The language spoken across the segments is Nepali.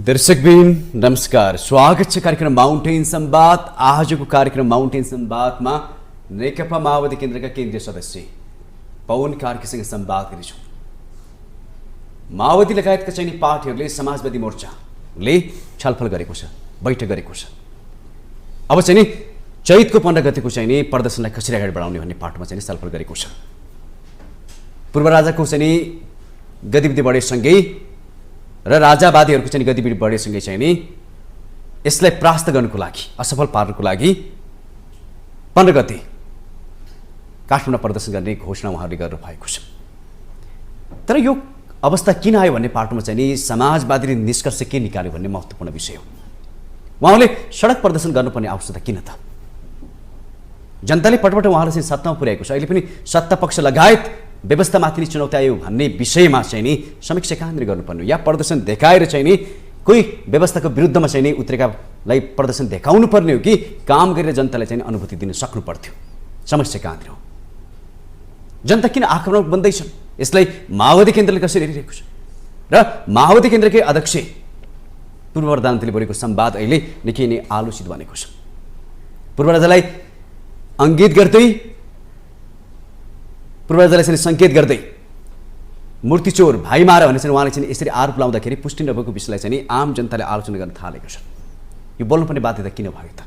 दर्शकबिन नमस्कार, स्वागत छ कार्यक्रम माउन्टेन संवाद। आजको कार्यक्रम माउन्टेन संवादमा नेकपा माओवादी केन्द्रका केन्द्रीय सदस्य पवन कार्कीसँग संवाद गर्छौं। माओवादी लगायतका चाहिँ पार्टीहरूले समाजवादी मोर्चाले छलफल गरेको छ, बैठक गरेको छ। अब चाहिँ नि चैतको 15 गतेको चाहिँ नि प्रदर्शनलाई कसरी अगाडि बढाउने भन्ने पाटोमा चाहिँ छलफल गरेको छ। पूर्व राजाको चाहिँ नि गतिविधि बढेसँगै र राजावादीहरूको चाहिँ गतिविधि बढेसँगै चाहिँ नि यसलाई परास्त गर्नको लागि, असफल पार्नको लागि 15 गते काठमाडौँमा प्रदर्शन गर्ने घोषणा उहाँहरूले गर्नु भएको छ। तर यो अवस्था किन आयो भन्ने पाटोमा चाहिँ नि समाजवादीले निष्कर्ष के निकाल्यो भन्ने महत्त्वपूर्ण विषय हो। उहाँले सडक प्रदर्शन गर्नुपर्ने आवश्यकता किन त? जनताले पटपट उहाँलाई चाहिँ सत्तामा पुर्याएको छ। अहिले पनि सत्ता पक्ष लगायत व्यवस्थामाथि नै चुनौती आयो भन्ने विषयमा चाहिँ नि समीक्षा कहाँनिर गर्नुपर्ने, या प्रदर्शन देखाएर चाहिँ नि कोही व्यवस्थाको विरुद्धमा चाहिँ नि उत्रेकालाई प्रदर्शन देखाउनु पर्ने हो कि काम गरेर जनतालाई चाहिँ अनुभूति दिन सक्नु पर्थ्यो? समस्या कहाँनिर हो? जनता किन आक्रामक बन्दैछन्? यसलाई माओवादी केन्द्रले कसरी हेरिरहेको छ? र माओवादी केन्द्रकै अध्यक्ष पूर्व प्रधानमन्त्रीले बोलेको संवाद अहिले निकै नै आलोचित बनेको छ। पूर्व राजालाई अङ्गित गर्दै, पूर्व राजालाई चाहिँ सङ्केत गर्दै मूर्तिचोर, भाइ मार भनेर चाहिँ उहाँले चाहिँ यसरी आरोप लाउँदाखेरि पुष्टि नभएको विषयलाई चाहिँ आम जनताले आलोचना गर्न थालेका छन्। यो बोल्नुपर्ने बाध्यता किन भयो त?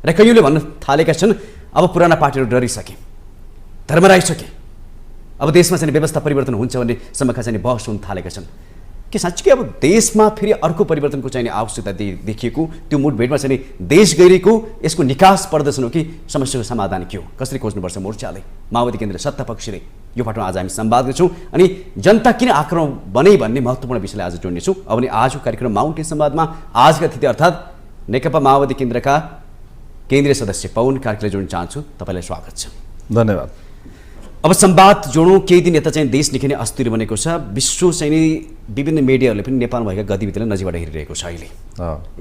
र कयौँले भन्न थालेका छन् अब पुराना पार्टीहरू डरिसके, धर्मराइसके, अब देशमा चाहिँ व्यवस्था परिवर्तन हुन्छ भन्ने सम्मका चाहिँ बहस हुन थालेका छन् कि साँच्चीकै अब देशमा फेरि अर्को परिवर्तनको चाहिँ आवश्यकता देखिएको, त्यो मुठभेडमा चाहिँ देश गइरहेको यसको निकास प्रदर्शन हो कि समस्याको समाधान के हो? कसरी खोज्नुपर्छ मोर्चाले, माओवादी केन्द्र सत्ता पक्षले? यो पाटोमा आज हामी संवाद गर्छौँ अनि जनता किन आक्रामक बने भन्ने महत्त्वपूर्ण विषयलाई आज जोड्नेछौँ। अब नि आजको कार्यक्रम माउन्टेन संवादमा आजका अतिथि अर्थात् नेकपा माओवादी केन्द्रका केन्द्रीय सदस्य पवन कार्कीलाई जोड्न चाहन्छु। तपाईँलाई स्वागत छ। धन्यवाद। अब संवाद जोडौँ। केही दिन यता चाहिँ देश निकै नै अस्थिर बनेको छ। विश्व चाहिँ नि विभिन्न मिडियाहरूले पनि नेपालमा भएका गतिविधिलाई नजिकबाट हेरिरहेको छ। अहिले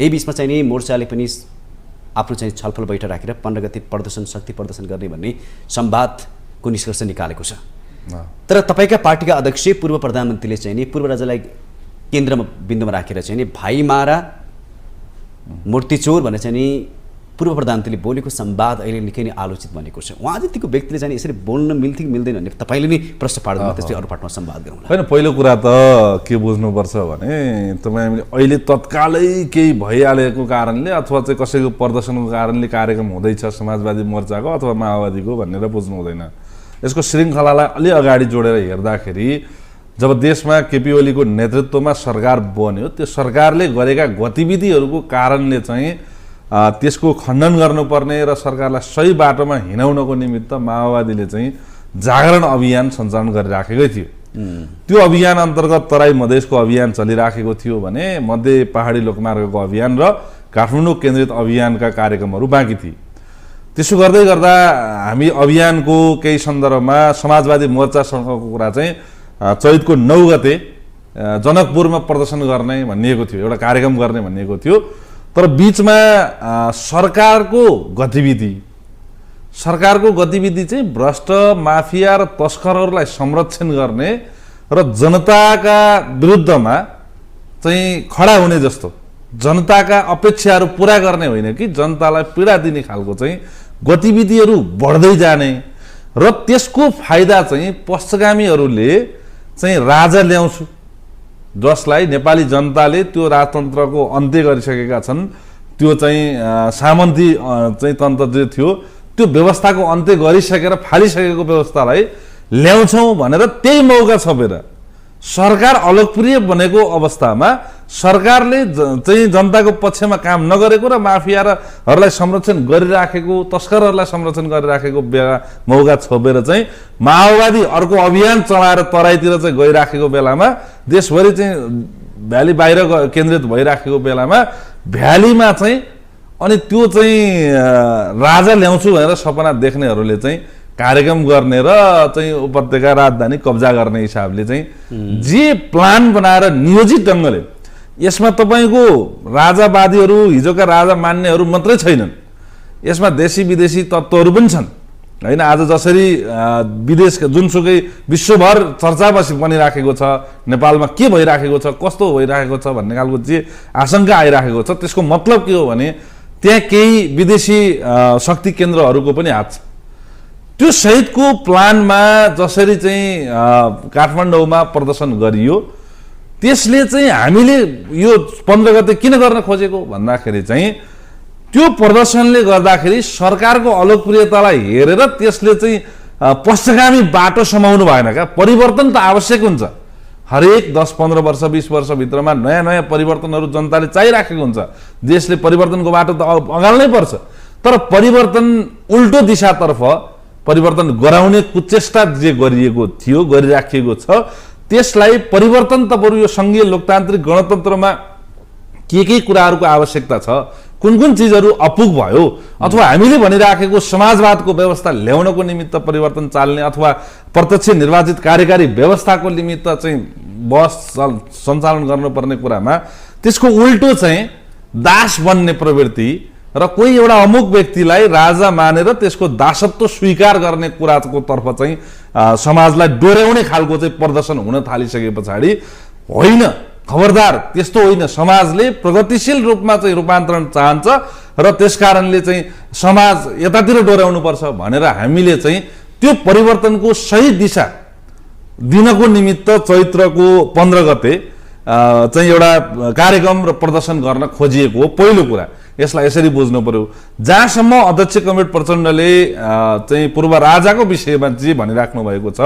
यही बिचमा चाहिँ नि मोर्चाले पनि आफ्नो चाहिँ छलफल बैठक राखेर 15 गते प्रदर्शन, शक्ति प्रदर्शन गर्ने भन्ने संवादको निष्कर्ष निकालेको छ। तर तपाईँका पार्टीका अध्यक्ष पूर्व प्रधानमन्त्रीले चाहिँ नि पूर्व राजालाई केन्द्रमा बिन्दुमा राखेर चाहिँ नि भाइ मारा, मूर्तिचोर भनेर चाहिँ नि पूर्व प्रधानमन्त्रीले बोलेको संवाद अहिले निकै नै आलोचित बनेको छ। उहाँ जतिको व्यक्तिले चाहिँ यसरी बोल्न मिल्थ्यो कि मिल्दैन भन्ने तपाईँले नै प्रश्न पार्दैन, त्यसपछि अरू पार्टमा संवाद गरौँला। होइन, पहिलो कुरा त के बुझ्नुपर्छ भने तपाईँ अहिले तत्कालै केही भइहालेको कारणले अथवा चाहिँ कसैको प्रदर्शनको कारणले कार्यक्रम हुँदैछ समाजवादी मोर्चाको अथवा माओवादीको भनेर बुझ्नु हुँदैन। यसको श्रृङ्खलालाई अलि अगाडि जोडेर हेर्दाखेरि जब देशमा केपी ओलीको नेतृत्वमा सरकार बन्यो, त्यो सरकारले गरेका गतिविधिहरूको कारणले चाहिँ त्यसको खण्डन गर्नुपर्ने र सरकारलाई सही बाटोमा हिँडाउनको निमित्त माओवादीले चाहिँ जागरण अभियान सञ्चालन गरिराखेकै थियो। त्यो अभियान अन्तर्गत तराई मधेसको अभियान चलिराखेको थियो भने मध्य पहाडी लोकमार्गको अभियान र काठमाडौँ केन्द्रित अभियानका कार्यक्रमहरू बाँकी थिए। त्यसो गर्दै गर्दा हामी अभियानको केही सन्दर्भमा समाजवादी मोर्चासँगको कुरा चाहिँ चैतको 9 गते जनकपुरमा प्रदर्शन गर्ने भनिएको थियो, एउटा कार्यक्रम गर्ने भनिएको थियो। तर बिचमा सरकारको गतिविधि चाहिँ भ्रष्ट माफिया र तस्करहरूलाई संरक्षण गर्ने र जनताका विरुद्धमा चाहिँ खडा हुने जस्तो, जनताका अपेक्षाहरू पुरा गर्ने होइन कि जनतालाई पीडा दिने खालको चाहिँ गतिविधिहरू बढ्दै जाने र त्यसको फाइदा चाहिँ पक्षगामीहरूले चाहिँ राजा ल्याउँछु, जसलाई नेपाली जनताले त्यो राजतन्त्रको अन्त्य गरिसकेका छन्, त्यो चाहिँ सामन्ती चाहिँ तन्त्र जे थियो त्यो व्यवस्थाको अन्त्य गरिसकेर फालिसकेको व्यवस्थालाई ल्याउँछौँ भनेर त्यही मौका छपेर सरकार अलोकप्रिय बनेको अवस्थामा सरकारले चाहिँ जनताको पक्षमा काम नगरेको र माफियाहरूलाई संरक्षण गरिराखेको, तस्करहरूलाई संरक्षण गरिराखेको मौका छोपेर चाहिँ माओवादी अर्को अभियान चलाएर तराईतिर चाहिँ गइराखेको बेलामा, देशभरि चाहिँ भ्याली बाहिर केन्द्रित भइराखेको बेलामा भ्यालीमा चाहिँ अनि त्यो चाहिँ राजा ल्याउँछु भनेर सपना देख्नेहरूले चाहिँ कार्यक्रम गर्ने र चाहिँ उपत्यका राजधानी कब्जा गर्ने हिसाबले चाहिँ जे प्लान बनाएर नियोजित ढङ्गले, यसमा तपाईँको राजावादीहरू, हिजोका राजा मान्नेहरू मात्रै छैनन्, यसमा देशी विदेशी तत्त्वहरू पनि छन्। होइन। आज जसरी विदेशका जुनसुकै विश्वभर चर्चा बनिराखेको छ, नेपालमा के भइराखेको छ, कस्तो भइराखेको छ भन्ने खालको जे आशंका आइराखेको छ, त्यसको मतलब के हो भने त्यहाँ केही विदेशी शक्ति केन्द्रहरूको पनि हात छ। त्यो सहितको प्लानमा जसरी चाहिँ काठमाडौँमा प्रदर्शन गरियो, त्यसले चाहिँ हामीले यो 15 गते किन गर्न खोजेको भन्दाखेरि चाहिँ त्यो प्रदर्शनले गर्दाखेरि सरकारको अलोकप्रियतालाई हेरेर त्यसले चाहिँ पश्चगामी बाटो समाउनु भएन क्या। परिवर्तन त आवश्यक हुन्छ, हरेक 10-15 वर्ष 20 वर्षभित्रमा नयाँ नयाँ परिवर्तनहरू जनताले चाहिराखेको हुन्छ। देशले परिवर्तनको बाटो त अगाल्नै पर्छ, तर परिवर्तन उल्टो दिशातर्फ परिवर्तन गराउने कुचेष्टा जे गरिएको थियो, गरिराखिएको छ, त्यसलाई परिवर्तन त बरु यो सङ्घीय लोकतान्त्रिक गणतन्त्रमा के कुराहरूको आवश्यकता छ, कुन कुन चिजहरू अपुग भयो, अथवा हामीले भनिराखेको समाजवादको व्यवस्था ल्याउनको निमित्त परिवर्तन चाल्ने अथवा प्रत्यक्ष निर्वाचित कार्यकारी व्यवस्थाको निमित्त चाहिँ बस सञ्चालन गर्नुपर्ने कुरामा त्यसको उल्टो चाहिँ दास बन्ने प्रवृत्ति र कोही एउटा अमुक व्यक्तिलाई राजा मानेर त्यसको दासत्व स्वीकार गर्ने कुराको तर्फ चाहिँ समाजलाई डोर्याउने खालको चाहिँ प्रदर्शन हुन थालिसके पछाडि होइन, खबरदार त्यस्तो होइन। समाजले प्रगतिशील रूपमा चाहिँ रूपान्तरण चाहन्छ र त्यसकारणले चाहिँ समाज यतातिर डोर्याउनु पर्छ भनेर हामीले चाहिँ त्यो परिवर्तनको सही दिशा दिनको निमित्त चैत्रको 15 गते चाहिँ एउटा कार्यक्रम र प्रदर्शन गर्न खोजिएको हो। पहिलो कुरा यसलाई यसरी बुझ्नु पर्यो, जहाँसम्म अध्यक्ष कमरेड प्रचण्डले चाहिँ पूर्व राजाको विषयमा जे भनिराख्नु भएको छ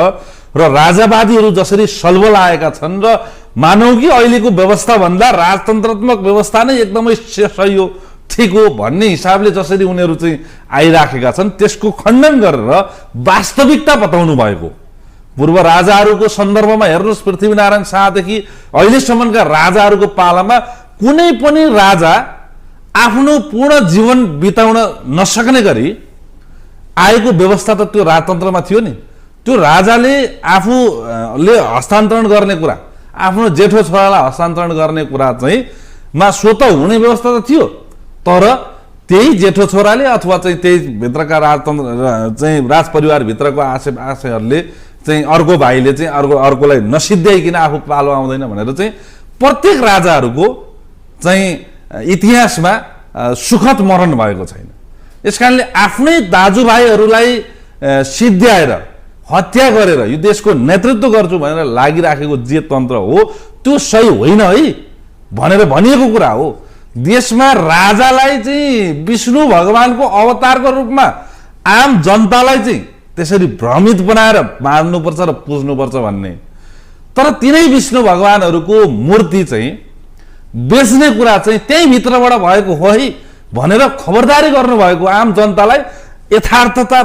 र राजावादीहरू जसरी सलबल आएका छन् र मानौ कि अहिलेको व्यवस्था भन्दा राजतन्त्रात्मक व्यवस्था नै एकदमै सही हो, ठिक हो भन्ने हिसाबले जसरी उनीहरू चाहिँ आइराखेका छन्, त्यसको खण्डन गरेर वास्तविकता बताउनु भएको। पूर्व राजाहरूको सन्दर्भमा हेर्नुहोस्, पृथ्वीनारायण शाहदेखि अहिलेसम्मका राजाहरूको पालामा कुनै पनि राजा आफ्नो पूर्ण जीवन बिताउन नसक्ने गरी आएको व्यवस्था त त्यो राजतन्त्रमा थियो नि। त्यो राजाले आफूले हस्तान्तरण गर्ने कुरा, आफ्नो जेठो छोरालाई हस्तान्तरण गर्ने कुरा चाहिँ मा स्वत हुने व्यवस्था त थियो, तर त्यही जेठो छोराले अथवा चाहिँ त्यही भित्रका राजतन्त्र चाहिँ राजपरिवारभित्रको आशयहरूले चाहिँ अर्को भाइले चाहिँ अर्कोलाई नसिद्ध्याइकन आफू पालो आउँदैन भनेर चाहिँ प्रत्येक राजाहरूको चाहिँ इतिहासमा सुखद मरण भएको छैन। यसकारणले आफ्नै दाजुभाइहरूलाई सिद्ध्याएर हत्या गरेर यो देशको नेतृत्व गर्छु भनेर लागिराखेको जे तन्त्र हो त्यो सही होइन है भनेर भनिएको कुरा हो। देशमा राजालाई चाहिँ विष्णु भगवानको अवतारको रूपमा आम जनतालाई चाहिँ त्यसरी भ्रमित बनाएर मान्नुपर्छ र पुज्नुपर्छ भन्ने, तर तिनै विष्णु भगवानहरूको मूर्ति चाहिँ बेच्ने कुरा चाहिँ त्यही भित्रबाट भएको हो है भनेर खबरदारी गर्नुभएको आम जनतालाई यथार्थता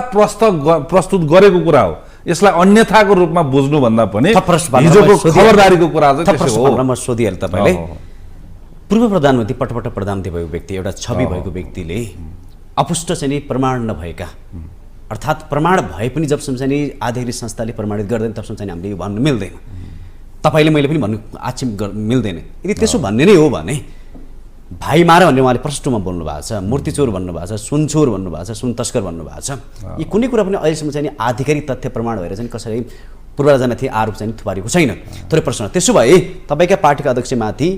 प्रस्तुत गरेको कुरा हो। यसलाई अन्यथाको रूपमा बुझ्नु भन्दा पनि हिजोको खबरदारीको कुरा चाहिँ त्यसो हो। म सोधिहालेँ, तपाईँले पूर्व प्रधानमन्त्री पटपट प्रधानमन्त्री भएको व्यक्ति, एउटा छवि भएको व्यक्तिले अपुष्ट चाहिँ नि प्रमाण नभएका, अर्थात् प्रमाण भए पनि जबसम्म चाहिँ नि आधिकारिक संस्थाले प्रमाणित गर्दैन तबसम्म चाहिँ हामीले यो भन्नु मिल्दैन, तपाईँले मैले पनि भन्नु आक्षेप मिल्दैन। यदि त्यसो भन्ने नै हो भने भाइ मार भन्ने उहाँले प्रष्टमा बोल्नु भएको छ, मूर्तिचोर भन्नुभएको छ, सुनचोर भन्नुभएको छ, सुन तस्कर भन्नुभएको छ। यी कुनै कुरा पनि अहिलेसम्म चाहिँ आधिकारिक तथ्य प्रमाण भएर चाहिँ कसैले पूर्व राजामाथि आरोप चाहिँ थुपारेको छैन। थोरै प्रश्न, त्यसो भए तपाईँका पार्टीका अध्यक्षमाथि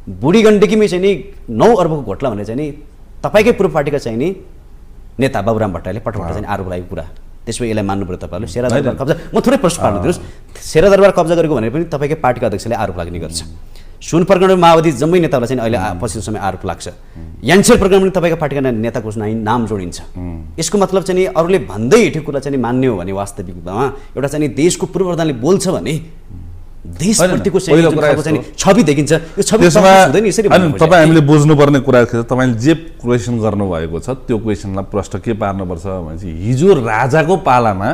बुढी गण्डकीमै चाहिँ नि 9 अर्बको घोटाला भनेर चाहिँ नि तपाईँकै पूर्व पार्टीका चाहिँ नि नेता बाबुराम भट्टराईले पटपट चाहिँ आरोप लागेको कुरा, त्यसो भए यसलाई मान्नु पर्यो तपाईँहरूले। शेरा दरबार कब्जा, म थोरै प्रश्न पार्नु दिनुहोस्, शेरा दरबार कब्जा गरेको भनेर पनि तपाईँकै पार्टीका अध्यक्षले आरोप लाग्ने गर्छ। सुन प्रकरण माओवादी जम्मै नेतालाई चाहिँ अहिले पछिल्लो समय आरोप लाग्छ। यान्सेल प्रकरण पनि तपाईँको पार्टीका नेताको नाम जोडिन्छ। यसको मतलब चाहिँ नि अरूले भन्दै हिँडेको कुरा चाहिँ मान्ने हो भने वास्तविकतामा एउटा चाहिँ देशको पूर्व प्रधानले बोल्छ भने देशप्रतिको चाहिँ छवि देखिन्छ। यो छवि हुँदैन यसरी। तपाईँ हामीले बुझ्नुपर्ने कुरा तपाईँले जे क्वेसन गर्नुभएको छ त्यो क्वेसनलाई प्रश्न के पार्नुपर्छ भनेपछि हिजो राजाको पालामा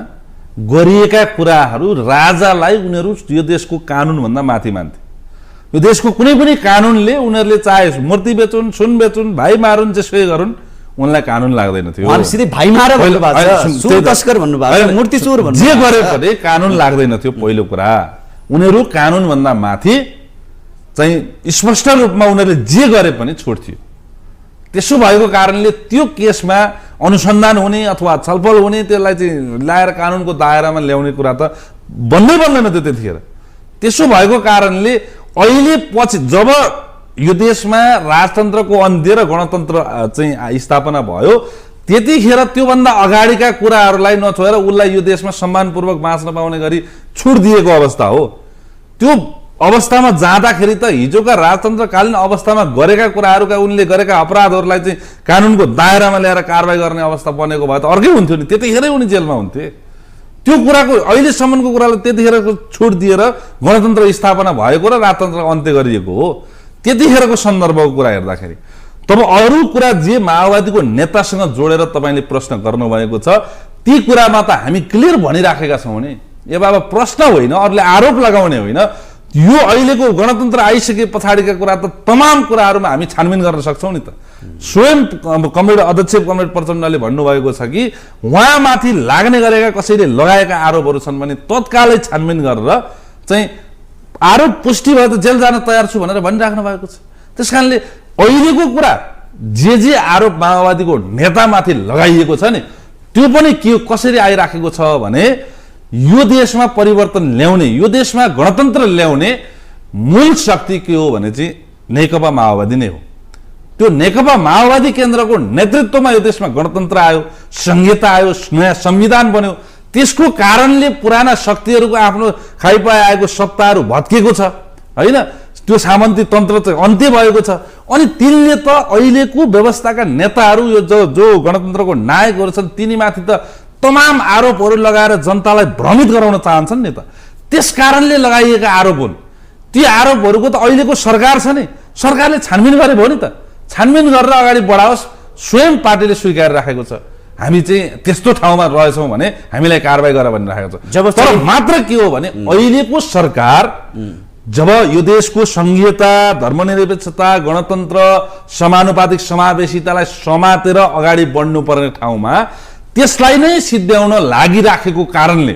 गरिएका कुराहरू राजालाई उनीहरू यो देशको कानुनभन्दा माथि मान्थे। यो देशको कुनै पनि कानुनले उनीहरूले चाहे मूर्ति बेचुन्, सुन बेचुन्, भाइ मारुन्, जेसुकै गरून् उनलाई कानुन लाग्दैन थियो। सिधै भाइ मार भन्नुभएको छ, सुन तस्कर भन्नुभएको छ, मूर्ति चोर भन्नुभएको छ, जे गरे पनि कानुन लाग्दैन थियो। पहिलो कुरा उनीहरू कानुनभन्दा माथि चाहिँ स्पष्ट रूपमा उनीहरूले जे गरे पनि छुट थियो। त्यसो भएको कारणले त्यो केसमा अनुसन्धान हुने अथवा छलफल हुने त्यसलाई चाहिँ ल्याएर कानुनको दायरामा ल्याउने कुरा त बन्दैन त्यो त्यतिखेर। त्यसो भएको कारणले अहिले पछि जब यो देशमा राजतन्त्रको अन्त्य र गणतन्त्र चाहिँ स्थापना भयो त्यतिखेर त्योभन्दा अगाडिका कुराहरूलाई नछोएर उसलाई यो देशमा सम्मानपूर्वक बाँच्न पाउने गरी छुट दिएको अवस्था हो। त्यो अवस्थामा जाँदाखेरि त हिजोका राजतन्त्रकालीन अवस्थामा गरेका कुराहरूका उनले गरेका अपराधहरूलाई चाहिँ कानुनको दायरामा ल्याएर कारबाही गर्ने अवस्था बनेको भए त अर्कै हुन्थ्यो नि, त्यतिखेरै उनी जेलमा हुन्थे। त्यो कुराको अहिलेसम्मको कुरालाई त्यतिखेरको छुट दिएर गणतन्त्र स्थापना भएको र राजतन्त्र अन्त्य गरिएको हो। त्यतिखेरको सन्दर्भको कुरा हेर्दाखेरि तब अरू कुरा जे माओवादीको नेतासँग जोडेर तपाईँले प्रश्न गर्नुभएको छ ती कुरामा त हामी क्लियर भनिराखेका छौँ नि। ए बाबा प्रश्न होइन, अरूले आरोप लगाउने होइन, यो अहिलेको गणतन्त्र आइसके पछाडिका कुरा त तमाम कुराहरूमा हामी छानबिन गर्न सक्छौँ नि त। स्वयं कमरेड अध्यक्ष कमरेड प्रचण्डले भन्नुभएको छ कि उहाँमाथि लाग्ने गरेका कसैले लगाएका आरोपहरू छन् भने तत्कालै छानबिन गरेर चाहिँ आरोप पुष्टि भए त जेल जान तयार छु भनेर भनिराख्नु भएको छ। त्यस कारणले अहिलेको कुरा जे आरोप माओवादीको नेतामाथि लगाइएको छ नि त्यो पनि के कसरी आइराखेको छ भने यो देशमा परिवर्तन ल्याउने, यो देशमा गणतन्त्र ल्याउने मूल शक्ति के हो भने चाहिँ नेकपा माओवादी नै हो। त्यो नेकपा माओवादी केन्द्रको नेतृत्वमा यो देशमा गणतन्त्र आयो, संहिता आयो, नयाँ संविधान बन्यो। त्यसको कारणले पुराना शक्तिहरूको आफ्नो खाइपाइ आएको सत्ताहरू भत्केको छ होइन, त्यो सामन्ती तन्त्र चाहिँ अन्त्य भएको छ। अनि तिनले त अहिलेको व्यवस्थाका नेताहरू यो जो गणतन्त्रको नायकहरू छन् तिनीमाथि त तमाम आरोपहरू लगाएर जनतालाई भ्रमित गराउन चाहन्छन् नि त। त्यस कारणले लगाइएका आरोप हुन्। ती आरोपहरूको त अहिलेको सरकार छ नि, सरकारले छानबिन गरे भयो नि त, छानबिन गरेर अगाडि बढाओस्। स्वयं पार्टीले स्वीकारिराखेको छ हामी चाहिँ त्यस्तो ठाउँमा रहेछौँ भने हामीलाई कारबाही गर भनिराखेको छ। जब तर मात्र के हो भने अहिलेको सरकार जब यो देशको संघीयता, धर्मनिरपेक्षता, गणतन्त्र, समानुपातिक समावेशितालाई समातेर अगाडि बढ्नुपर्ने ठाउँमा त्यसलाई नै सिद्ध्याउन लागिराखेको कारणले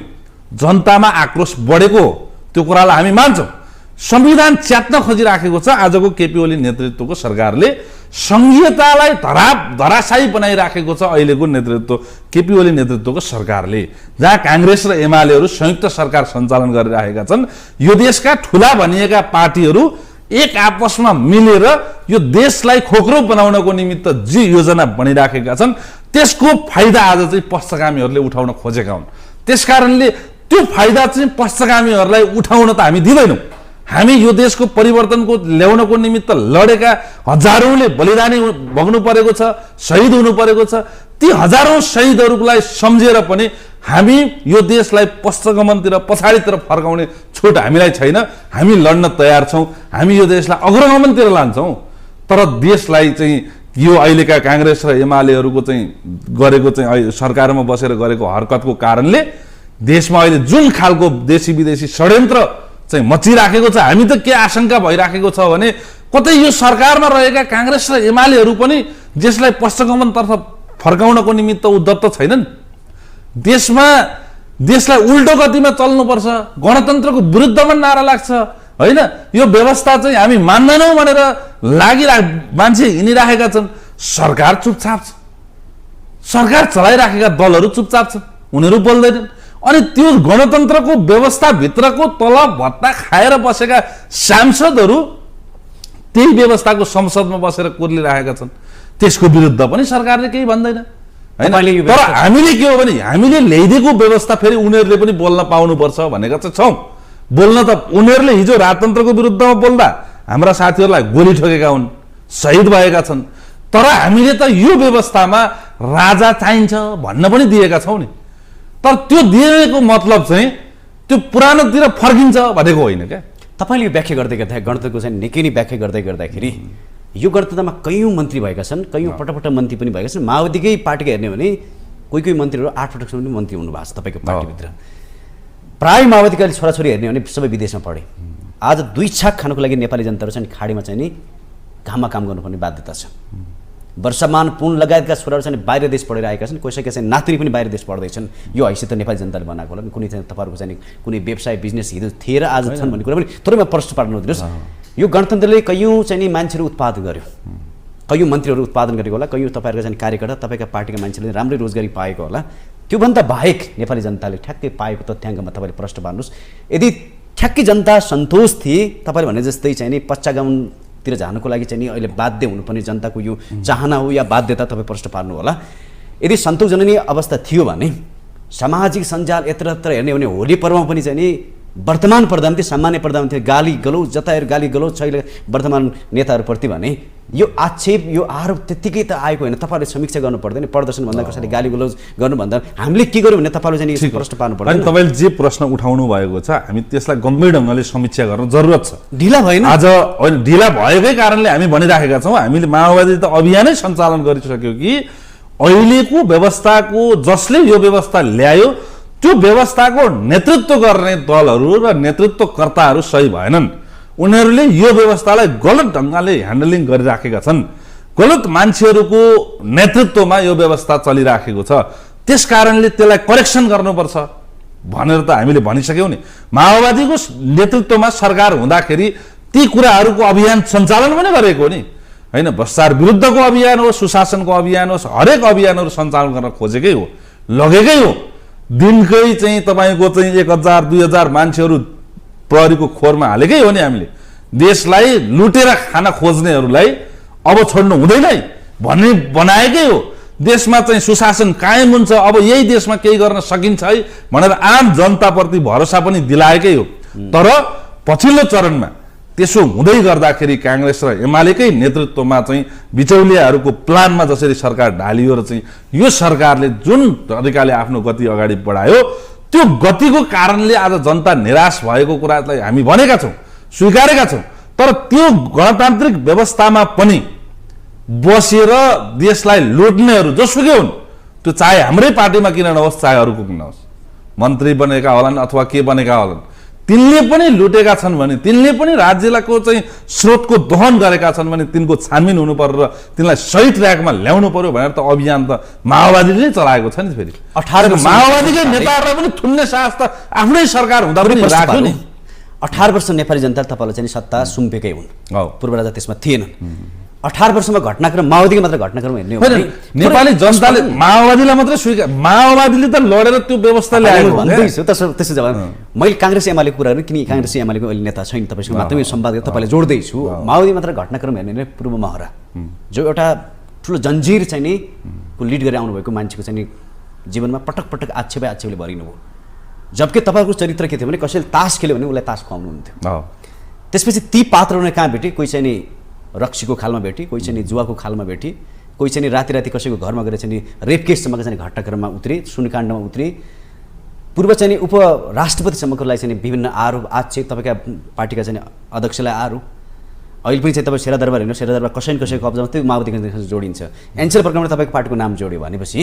जनतामा आक्रोश बढेको हो। त्यो कुरालाई हामी मान्छौँ। संविधान च्यात्न खोजिराखेको छ आजको केपी ओली नेतृत्वको सरकारले, संघीयतालाई धराशायी बनाइराखेको छ अहिलेको नेतृत्व केपी ओली नेतृत्वको सरकारले, जहाँ काङ्ग्रेस र एमालेहरू संयुक्त सरकार सञ्चालन गरिरहेका छन्। यो देशका ठुला भनिएका पार्टीहरू एक आपसमा मिलेर यो देशलाई खोक्रो बनाउनको निमित्त जे योजना बनिराखेका छन् त्यसको फाइदा आज चाहिँ पश्चगामीहरूले उठाउन खोजेका हुन्। त्यसकारणले त्यो फाइदा चाहिँ पश्चगामीहरूलाई उठाउन त हामी दिँदैनौँ। हामी यो देशको परिवर्तनको ल्याउनको निमित्त लडेका हजारौंले बलिदानी भोग्नु परेको छ, शहीद हुनु परेको छ। ती हजारौं शहीदहरूलाई सम्झेर पनि हामी यो देशलाई पश्चगमनतिर पछाडितिर फर्काउने छुट हामीलाई छैन। हामी लड्न तयार छौँ, हामी यो देशलाई अग्रगमनतिर लान्छौँ। तर देशलाई चाहिँ यो अहिलेका काङ्ग्रेस र एमालेहरूको चाहिँ गरेको चाहिँ सरकारमा बसेर गरेको हरकतको कारणले देशमा अहिले जुन खालको देशी विदेशी षड्यन्त्र चाहिँ मचिराखेको छ, हामी त के आशंका भइराखेको छ भने कतै यो सरकारमा रहेका काङ्ग्रेस र एमालेहरू पनि देशलाई पश्चगमनतर्फ फर्काउनको निमित्त उद्धत छैनन्। देशलाई उल्टो गतिमा चल्नुपर्छ, गणतन्त्रको विरुद्धमा नारा लाग्छ होइन, यो व्यवस्था चाहिँ हामी मान्दैनौँ भनेर मान्छे हिँडिराखेका छन्। सरकार चुपचाप छ, सरकार चलाइराखेका दलहरू चुपचाप छन्, उनीहरू बोल्दैनन्। अनि त्यो गणतन्त्रको व्यवस्थाभित्रको तलब भत्ता खाएर बसेका सांसदहरू त्यही व्यवस्थाको संसदमा बसेर कुर्लिराखेका छन्। त्यसको विरुद्ध पनि सरकारले केही भन्दैन हैन। तर हामीले के हो भने हामीले ल्याइदिएको व्यवस्था फेरि उनीहरूले पनि बोल्न पाउनुपर्छ भनेका चाहिँ छौँ। बोल्न त उनीहरूले हिजो राजतन्त्रको विरुद्धमा बोल्दा हाम्रा साथीहरूलाई गोली ठोकेका हुन्, शहीद भएका छन्। तर हामीले त यो व्यवस्थामा राजा चाहिन्छ भन्न पनि दिएका छौँ नि। तर त्यो दिएको मतलब चाहिँ त्यो पुरानोतिर फर्किन्छ भनेको होइन क्या। तपाईँले व्याख्या गर्दै गर्दा गणतन्त्रको चाहिँ निकै नै व्याख्या गर्दै गर्दाखेरि यो गणतन्त्रमा कैयौँ मन्त्री भएका छन्, कैयौँ पटक मन्त्री पनि भएका छन्। माओवादीकै पार्टीका हेर्ने भने कोही मन्त्रीहरू 8 पटकसम्म पनि मन्त्री हुनुभएको छ तपाईँको पार्टीभित्र। प्राय माओवादीका छोराछोरी हेर्ने भने सबै विदेशमा पढे। आज 2 छाक खानको लागि नेपाली जनताहरू चाहिँ खाडीमा चाहिँ नि घाममा काम गर्नुपर्ने बाध्यता छ। वर्षमान पुन लगायतका छोराहरू चाहिँ बाहिर देश पढेर आएका छन्, कसैका चाहिँ नातिनी पनि बाहिर देश पढ्दैछन्। यो हैसियत त नेपाली जनताले बनाएको होला। कुनै चाहिँ तपाईँहरूको चाहिँ कुनै व्यवसाय बिजनेस हिजो थिएर आज छन् भन्ने कुरा पनि थोरैमा प्रश्न पार्न नदिनुहोस्। यो गणतन्त्रले कैयौँ चाहिँ नि मान्छेहरू उत्पादन गर्यो, कैयौँ मन्त्रीहरू उत्पादन गरेको होला, कैयौँ तपाईँहरूका चाहिँ कार्यकर्ता, तपाईँका पार्टीका मान्छेले राम्रै रोजगारी पाएको होला। त्योभन्दा बाहेक नेपाली जनताले ठ्याक्कै पाएको तथ्याङ्कमा तपाईँले प्रश्न पार्नुहोस्। यदि ठ्याक्कै जनता सन्तोष थिए, तपाईँले भने जस्तै चाहिँ नि पच्चागाउँतिर जानुको लागि चाहिँ नि अहिले बाध्य हुनुपर्ने जनताको यो चाहना हो या बाध्यता, तपाईँ प्रश्न पार्नु होला। यदि सन्तोषजनक अवस्था थियो भने सामाजिक सञ्जाल यत्रत्र हेर्ने हो भने होली पर्वमा पनि चाहिँ नि वर्तमान प्रधानमन्त्री, सामान्य प्रधानमन्त्री गाली गलौज जताएर गाली गलौज छैन वर्तमान नेताहरूप्रति भने यो आक्षेप, यो आरोप त्यत्तिकै त आएको होइन। तपाईँहरूले समीक्षा गर्नु पर्दैन। प्रदर्शन भन्दा कसैले गाली गलौज गर्नुभन्दा हामीले के गर्यौँ भने तपाईँले चाहिँ प्रश्न पार्नु पर्दैन। तपाईँले जे प्रश्न उठाउनु भएको छ हामी त्यसलाई गम्भीर ढङ्गले समीक्षा गर्न जरुरत छ। ढिला भएन आज होइन, ढिला भएकै कारणले हामी भनिराखेका छौँ। हामीले माओवादी त अभियानै सञ्चालन गरिसक्यो कि अहिलेको व्यवस्थाको जसले यो व्यवस्था ल्यायो त्यो व्यवस्थाको नेतृत्व गर्ने दलहरू र नेतृत्वकर्ताहरू सही भएनन्। उनीहरूले यो व्यवस्थालाई गलत ढङ्गले ह्यान्डलिङ गरिराखेका छन्। गलत मान्छेहरूको नेतृत्वमा यो व्यवस्था चलिराखेको छ। त्यस कारणले त्यसलाई करेक्सन गर्नुपर्छ भनेर त हामीले भनिसक्यौँ नि। माओवादीको नेतृत्वमा सरकार हुँदाखेरि ती कुराहरूको अभियान सञ्चालन पनि गरेको नि होइन। भ्रष्टाचार विरुद्धको अभियान होस्, सुशासनको अभियान होस्, हरेक अभियानहरू सञ्चालन गर्न खोजेकै हो, लगेकै हो। दिनकै चाहिँ तपाईँको चाहिँ 1000 2000 मान्छेहरू प्रहरीको खोरमा हालेकै हो नि हामीले। देशलाई लुटेर खान खोज्नेहरूलाई अब छोड्नु हुँदैन भन्ने बनाएकै हो। देशमा चाहिँ सुशासन कायम हुन्छ, अब यही देशमा केही गर्न सकिन्छ है भनेर आम जनताप्रति भरोसा पनि दिलाएकै हो। तर पछिल्लो चरणमा त्यसो हुँदै गर्दाखेरि काङ्ग्रेस र एमालेकै नेतृत्वमा चाहिँ बिचौलियाहरूको प्लानमा जसरी सरकार ढालियो र चाहिँ यो सरकारले जुन तरिकाले आफ्नो गति अगाडि बढायो त्यो गतिको कारणले आज जनता निराश भएको कुरालाई हामी भनेका छौँ, स्वीकारेका छौँ। तर त्यो गणतान्त्रिक व्यवस्थामा पनि बसेर देशलाई लुट्नेहरू जोसुकै हुन्, त्यो चाहे हाम्रै पार्टीमा किन नहोस् चाहे अरूको किन नहोस्, मन्त्री बनेका होलान् अथवा के बनेका होलान्, तिनले पनि लुटेका छन् भने, तिनले पनि राज्यको चाहिँ स्रोतको दोहन गरेका छन् भने तिनको छानबिन हुनु पर्यो र तिनलाई सही ट्र्याकमा ल्याउनु पर्यो भनेर त अभियान त माओवादीले चलाएको छ नि। फेरि 18 माओवादीकै नेताहरूलाई पनि थुन्ने साहस त आफ्नै सरकार हुँदा पनि राख्यो नि। 18 वर्ष नेपाली जनताले तपाईँलाई चाहिँ सत्ता सुम्पेकै हुन्, पूर्व राजा त्यसमा थिएन। 18 वर्षमा घटनाक्रम माओवादीको मात्र घटनाक्रम हेर्ने हो भने नेपाली जनताले माओवादीलाई मात्रै स्वीकार, माओवादीले त लडेर त्यो व्यवस्था ल्याएको भन्दैछु। त्यसो जवाब मैले काङ्ग्रेस एमालेको कुरा किन काङ्ग्रेस एमालेको अहिले नेता छैन तपाईँसँग मात्रै संवाद तपाईँलाई जोड्दैछु। माओवादी मात्र घटनाक्रम हेर्ने भने पूर्व महरा जो एउटा ठुलो जन्जिर चाहिँ नि को लिड गरेर आउनुभएको मान्छेको चाहिँ नि जीवनमा पटक पटक आक्षेपले भरिनुभयो। जबकि तपाईँको चरित्र के थियो भने कसैले तास खेल्यो भने उसलाई तास खुवाउनुहुन्थ्यो। त्यसपछि ती पात्रहरूले कहाँ भेटे, कोही चाहिँ नि रक्सीको खालमा भेटी, कोही चाहिँ नि जुवाको खालमा भेटी, कोही चाहिँ नि राति कसैको घरमा गएर चाहिँ नि रेप केससम्मको चाहिँ घटनाक्रममा उत्रे, सुनकाण्डमा उत्रे, पूर्व चाहिँ नि उपराष्ट्रपतिसम्मको लागि चाहिँ विभिन्न आरोप आक्षेप, तपाईँका पार्टीका चाहिँ अध्यक्षलाई आरोप। अहिले पनि चाहिँ तपाईँ शेरादरबार हेर्नु, शेरादरबार कसै न कसैको कब्जामा त्यो माओवादीको जोडिन्छ। एनसेल प्रकरणमा तपाईँको पार्टीको नाम जोड्यो भनेपछि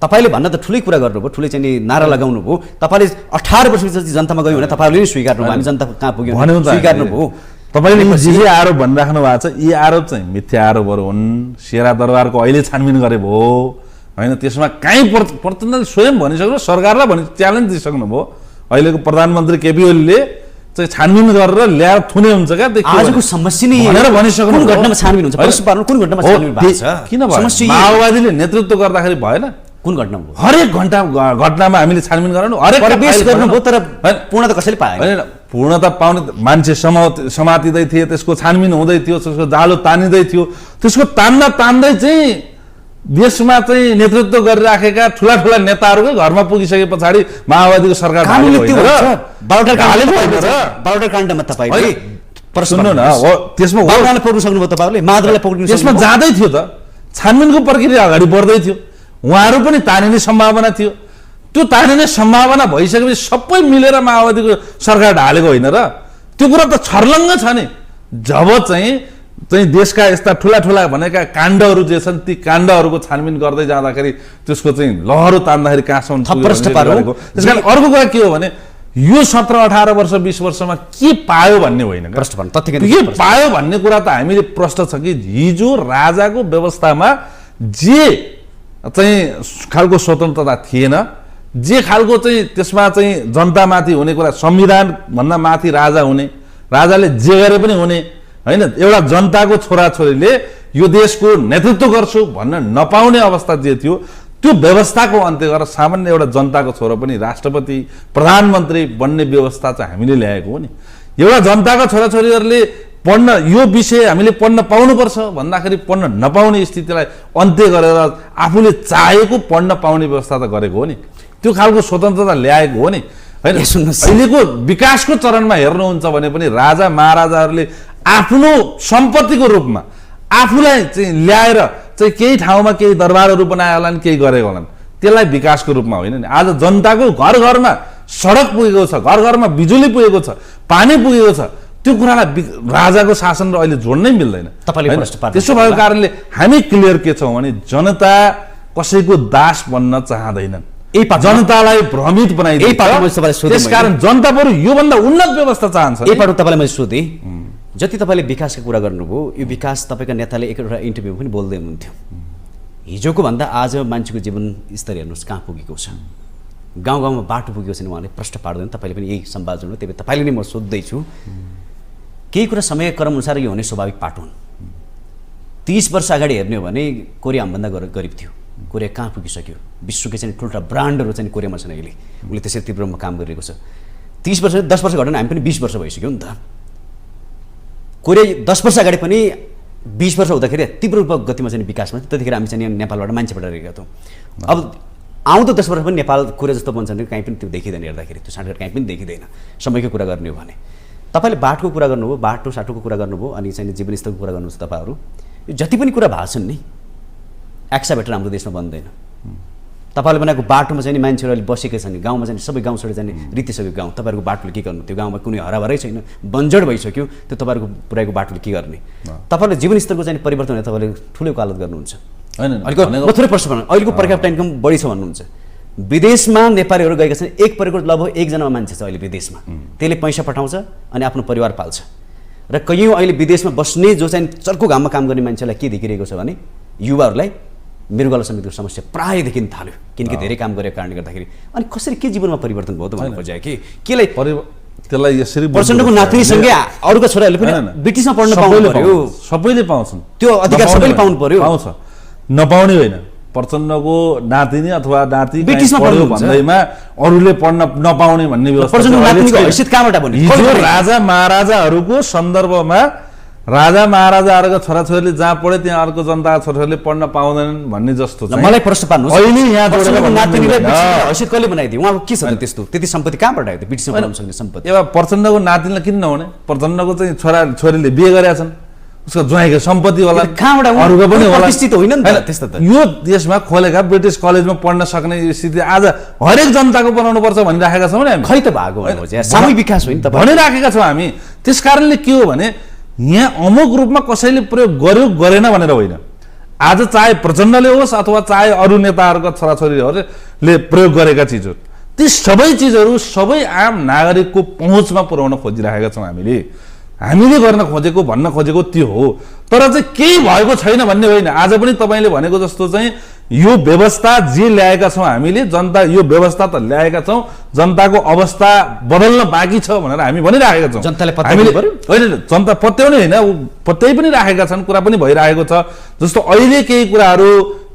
तपाईँले भन्न त ठुलै कुरा गर्नुभयो, ठुलै चाहिँ नि नारा लगाउनु भयो। तपाईँले 18 वर्षपछि जनतामा गयो भने तपाईँहरूले नि स्वीकार्नु भयो, हामी जनता कहाँ पुग्यो स्वीकार्नु भयो। तपाईँले जे आरोप भनिराख्नु भएको छ यी आरोप चाहिँ मिथ्या आरोपहरू हुन्। शेरा दरबारको अहिले छानबिन गरे भयो होइन, त्यसमा काहीँ प्रचण्डले स्वयं भनिसक्नु, सरकारलाई च्यालेन्ज दिइसक्नुभयो। अहिलेको प्रधानमन्त्री केपी ओलीले चाहिँ छानबिन गरेर ल्याएर थुने हुन्छ क्या आजको समस्या नै भनेर भनिसक्नु। कुन घटनामा छानबिन हुन्छ प्रश्न पार्नु, कुन घटनामा छानबिन भएको छ? किन माओवादीले नेतृत्व गर्दाखेरि भएन? कुन घटना हो? हरेक घटनामा हामीले छानबिन गराउनु, हरेक प्रवेश गर्नुभयो तर पूर्णता कसैले पाएन। पूर्णता पाउने मान्छे समातिँदै थिए, त्यसको छानबिन हुँदै थियो, त्यसको जालो तानिँदै थियो। त्यसको तान्दै चाहिँ देशमा चाहिँ नेतृत्व गरिराखेका ठुला ठुला नेताहरूकै घरमा पुगिसके पछाडि माओवादीको सरकार काण्डमा तपाईँले सुन्नु न, त्यसमा पक्रिनु सक्नुभयो, तपाईँले माधवलाई पक्रिनु त्यसमा जाँदै थियो त, छानबिनको प्रक्रिया अगाडि बढ्दै थियो, उहाँहरू पनि तानिने सम्भावना थियो। त्यो तानिने सम्भावना भइसकेपछि सबै मिलेर माओवादीको सरकार ढालेको होइन र? त्यो कुरा त छर्लङ्ग छ नि। जब चाहिँ देशका यस्ता ठुला ठुला भनेका काण्डहरू जे छन् ती काण्डहरूको छानबिन गर्दै जाँदाखेरि त्यसको चाहिँ लहरो तान्दाखेरि कहाँसम्म पुगेको। त्यस कारण अर्को कुरा के हो भने यो 17 18 वर्ष 20 वर्षमा के पायो भन्ने होइन, के पायो भन्ने कुरा त हामीले प्रश्न छ कि हिजो राजाको व्यवस्थामा जे चाहिँ खालको स्वतन्त्रता थिएन, जे खालको चाहिँ त्यसमा चाहिँ जनतामाथि हुने कुरा, संविधान भन्दा माथि राजा हुने, राजाले जे गरे पनि हुने होइन, एउटा जनताको छोराछोरीले यो देशको नेतृत्व गर्छु भन्न नपाउने अवस्था जे थियो त्यो व्यवस्थाको अन्त्य गरेर सामान्य एउटा जनताको छोरो पनि राष्ट्रपति प्रधानमन्त्री बन्ने व्यवस्था चाहिँ हामीले ल्याएको हो नि। एउटा जनताको छोराछोरीहरूले पढ्न यो विषय हामीले पढ्न पाउनुपर्छ भन्दाखेरि पढ्न नपाउने स्थितिलाई अन्त्य गरेर आफूले चाहेको पढ्न पाउने व्यवस्था त गरेको हो नि। त्यो खालको स्वतन्त्रता ल्याएको हो नि हैन। अहिलेको विकासको चरणमा हेर्नुहुन्छ भने पनि राजा महाराजाहरूले आफ्नो सम्पत्तिको रूपमा आफूलाई चाहिँ ल्याएर चाहिँ केही ठाउँमा केही दरबारहरू बनाए होलान्, केही गरेको होलान्, त्यसलाई विकासको रूपमा होइन नि। आज जनताको घर घरमा सडक पुगेको छ, घर घरमा बिजुली पुगेको छ, पानी पुगेको छ, त्यो कुरालाई राजाको शासन र अहिले जोड्नै मिल्दैन। त्यसो भएको कारणले हामी क्लियर के छौँ भने जनता कसैको दास बन्न चाहँदैनन्, जनतालाई भ्रमित बनाइदिन्छ। त्यसकारण जनता बरु योभन्दा उन्नत व्यवस्था चाहन्छ। यही पाटो तपाईँलाई मैले सोधेँ, जति तपाईँले विकासको कुरा गर्नुभयो, यो विकास तपाईँका नेताले एकवटा इन्टरभ्यूमा पनि बोल्दै हुनुहुन्थ्यो, हिजोको भन्दा आज मान्छेको जीवन स्तर हेर्नुहोस् कहाँ पुगेको छ, गाउँ गाउँमा बाटो पुगेको छैन उहाँले प्रश्न पार्दैन। तपाईँले पनि यही सम्वाद गर्नु, त्यही तपाईँले नै म सोध्दैछु, केही कुरा समय क्रम अनुसार यो हुने स्वाभाविक पाटो हुन्। 30 वर्ष अगाडि हेर्ने हो भने कोरिया हामीभन्दा गरिब थियो, कोरिया कहाँ पुगिसक्यो, विश्वकै चाहिँ ठुल्ठुला ब्रान्डहरू चाहिँ कोरियामा छन् अहिले, उसले त्यसरी तीव्रमा काम गरिरहेको छ। 30 वर्ष 10 वर्ष घटना, हामी पनि 20 वर्ष भइसक्यो नि त। कोरिया 10 वर्ष अगाडि पनि 20 वर्ष हुँदाखेरि तीव्र रूपमा गतिमा चाहिँ विकासमा, त्यतिखेर हामी चाहिँ नेपालबाट मान्छे पठाइरहेका थियौँ। अब आउँदो 10 वर्ष पनि नेपाल कोरिया जस्तो बन्छ भने कहीँ पनि त्यो देखिँदैन, हेर्दाखेरि त्यो साँठगाँठ कहीँ पनि देखिँदैन। समयको कुरा गर्ने हो भने तपाईँले बाटोको कुरा गर्नुभयो, बाटो साटोको कुरा गर्नुभयो, अनि चाहिँ जीवनस्तरको कुरा गर्नुहुन्छ तपाईँहरू। यो जति पनि कुरा भएको छन् नि, एक्साभेटर हाम्रो देशमा बन्दैन। तपाईँले बनाएको बाटोमा चाहिँ मान्छेहरू अहिले बसेकै छन्, गाउँमा चाहिँ सबै गाउँ छोडेर चाहिँ रितिसक्यो गाउँ, तपाईँहरूको बाटोले के गर्नु, त्यो गाउँमा कुनै हराभरै छैन, बन्जड भइसक्यो, त्यो तपाईँहरूको पुऱ्याएको बाटोले के गर्ने। तपाईँले जीवनस्तरको चाहिँ परिवर्तन हुने तपाईँले ठुलो कालत गर्नुहुन्छ। अलिक थोरै प्रश्न गर्नु, अहिलेको पर क्यापिटा इन्कम बढी छ भन्नुहुन्छ, विदेशमा नेपालीहरू गएका छन्, एक परिवारको लगभग 1 जना मान्छे छ अहिले विदेशमा, त्यसले पैसा पठाउँछ अनि आफ्नो परिवार पाल्छ। र कयौँ अहिले विदेशमा बस्ने जो चाहिँ चर्को घाममा काम गर्ने मान्छेलाई के देखिरहेको छ भने युवाहरूलाई मृगला समितिको समस्या प्राय देखिन थाल्यो, किनकि धेरै काम गरेको कारणले गर्दाखेरि। अनि कसरी के जीवनमा परिवर्तन भयो त भन्नु खोजेँ कि केलाई त्यसलाई यसरी प्रचण्डको नातिसँगै अरूका छोराहरूले पनि ब्रिटिसमा पढ्न पाउनु पर्यो, सबैले पाउँछन् त्यो अधिकार सबैले पाउनु पर्यो, पाउँछ, नपाउने होइन। प्रचण्डको नातिनी अथवा नाति ब्रिटिसमा पढ्यो भन्दैमा अरूले पढ्न नपाउने भन्ने व्यवस्था हिजो राजा महाराजाहरूको सन्दर्भमा राजा महाराजाहरूको छोराछोरीले जहाँ पढे त्यहाँ अर्को जनता छोराछोरीले पढ्न पाउँदैनन् भन्ने जस्तो छ। मलाई प्रश्न पार्नुहोस्, अहिले यहाँ हैसियत कहिले बनाइदियो, उहाँको के छ त्यस्तो, त्यति सम्पत्ति कहाँबाट आयो ब्रिटिसमा बनाउन सक्ने सम्पत्ति? एउटा प्रचण्डको नातिनीलाई किन नहुने? प्रचण्डको चाहिँ छोरीले बिहे गरेका छन्, उसको ज्वाइँको सम्पत्ति होला, अरूको पनि होला, होइन नि त त्यस्तो त। यो देशमा खोलेका ब्रिटिस कलेजमा पढ्न सक्ने स्थिति आज हरेक जनताको बनाउनु पर्छ भनिराखेका छौँ नि हामी। खै त भएको सामूहिक विकास होइन त भनिराखेका छौँ हामी। त्यस कारणले के हो भने यहाँ अमुक रूपमा कसैले प्रयोग गर्यो गरेन भनेर होइन, आज चाहे प्रचण्डले होस् अथवा चाहे अरू नेताहरूका छोराछोरीहरूले प्रयोग गरेका चिजहरू, ती सबै चिजहरू सबै आम नागरिकको पहुँचमा पुर्याउन खोजिराखेका छौँ हामीले गर्न खोजेको भन्न खोजेको त्यो हो। तर चाहिँ केही भएको छैन भन्ने होइन। आज पनि तपाईँले भनेको जस्तो चाहिँ यो व्यवस्था जे ल्याएका छौँ हामीले, जनता यो व्यवस्था त ल्याएका छौँ, जनताको अवस्था बदल्न बाँकी छ भनेर हामी भनिराखेका छौँ। जनताले होइन, जनता पत्याउने होइन, पत्याइ पनि राखेका छन्, कुरा पनि भइरहेको छ। जस्तो अहिले केही कुराहरू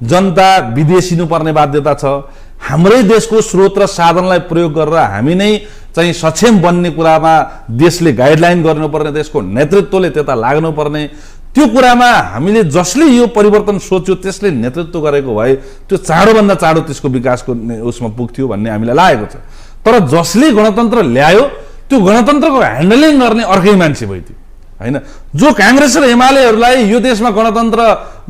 जनता विदेशिनु पर्ने बाध्यता छ, हाम्रै देशको स्रोत र साधनलाई प्रयोग गरेर हामी नै चाहिँ सक्षम बन्ने कुरामा देशले गाइडलाइन गर्नुपर्ने, देशको नेतृत्वले त्यता लाग्नुपर्ने, त्यो कुरामा हामीले जसले यो परिवर्तन सोच्यो त्यसले नेतृत्व गरेको भए त्यो चाँडोभन्दा चाँडो त्यसको विकासको उसमा पुग्थ्यो भन्ने हामीलाई लागेको छ। तर जसले गणतन्त्र ल्यायो त्यो गणतन्त्रको ह्यान्डलिङ गर्ने अर्कै मान्छे भइदियो होइन। जो काङ्ग्रेस र एमालेहरूलाई यो देशमा गणतन्त्र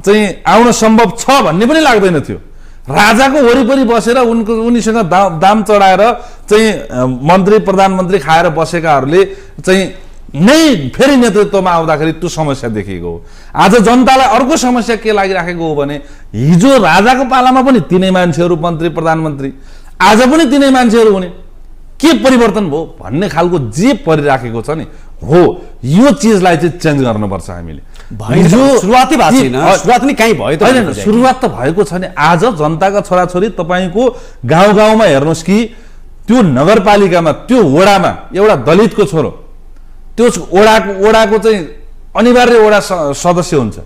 चाहिँ आउन सम्भव छ भन्ने पनि लाग्दैन थियो। राजाको वरिपरि बसेर उनीसँग दाम चढाएर चाहिँ मन्त्री प्रधानमन्त्री खाएर बसेकाहरूले चाहिँ नै फेरि नेतृत्वमा आउँदाखेरि त्यो समस्या देखिएको हो। आज जनतालाई अर्को समस्या के लागिराखेको हो भने हिजो राजाको पालामा पनि तिनै मान्छेहरू मन्त्री प्रधानमन्त्री, आज पनि तिनै मान्छेहरू हुने, के परिवर्तन भयो भन्ने खालको जे परिराखेको छ नि हो, यो चिजलाई चाहिँ चेन्ज गर्नुपर्छ हामीले। सुरुवात त भएको छ नि। आज जनताका छोराछोरी तपाईँको गाउँ गाउँमा हेर्नुहोस् कि त्यो नगरपालिकामा त्यो वडामा एउटा दलितको छोरो त्यो वडाको चाहिँ अनिवार्य वडा सदस्य हुन्छ,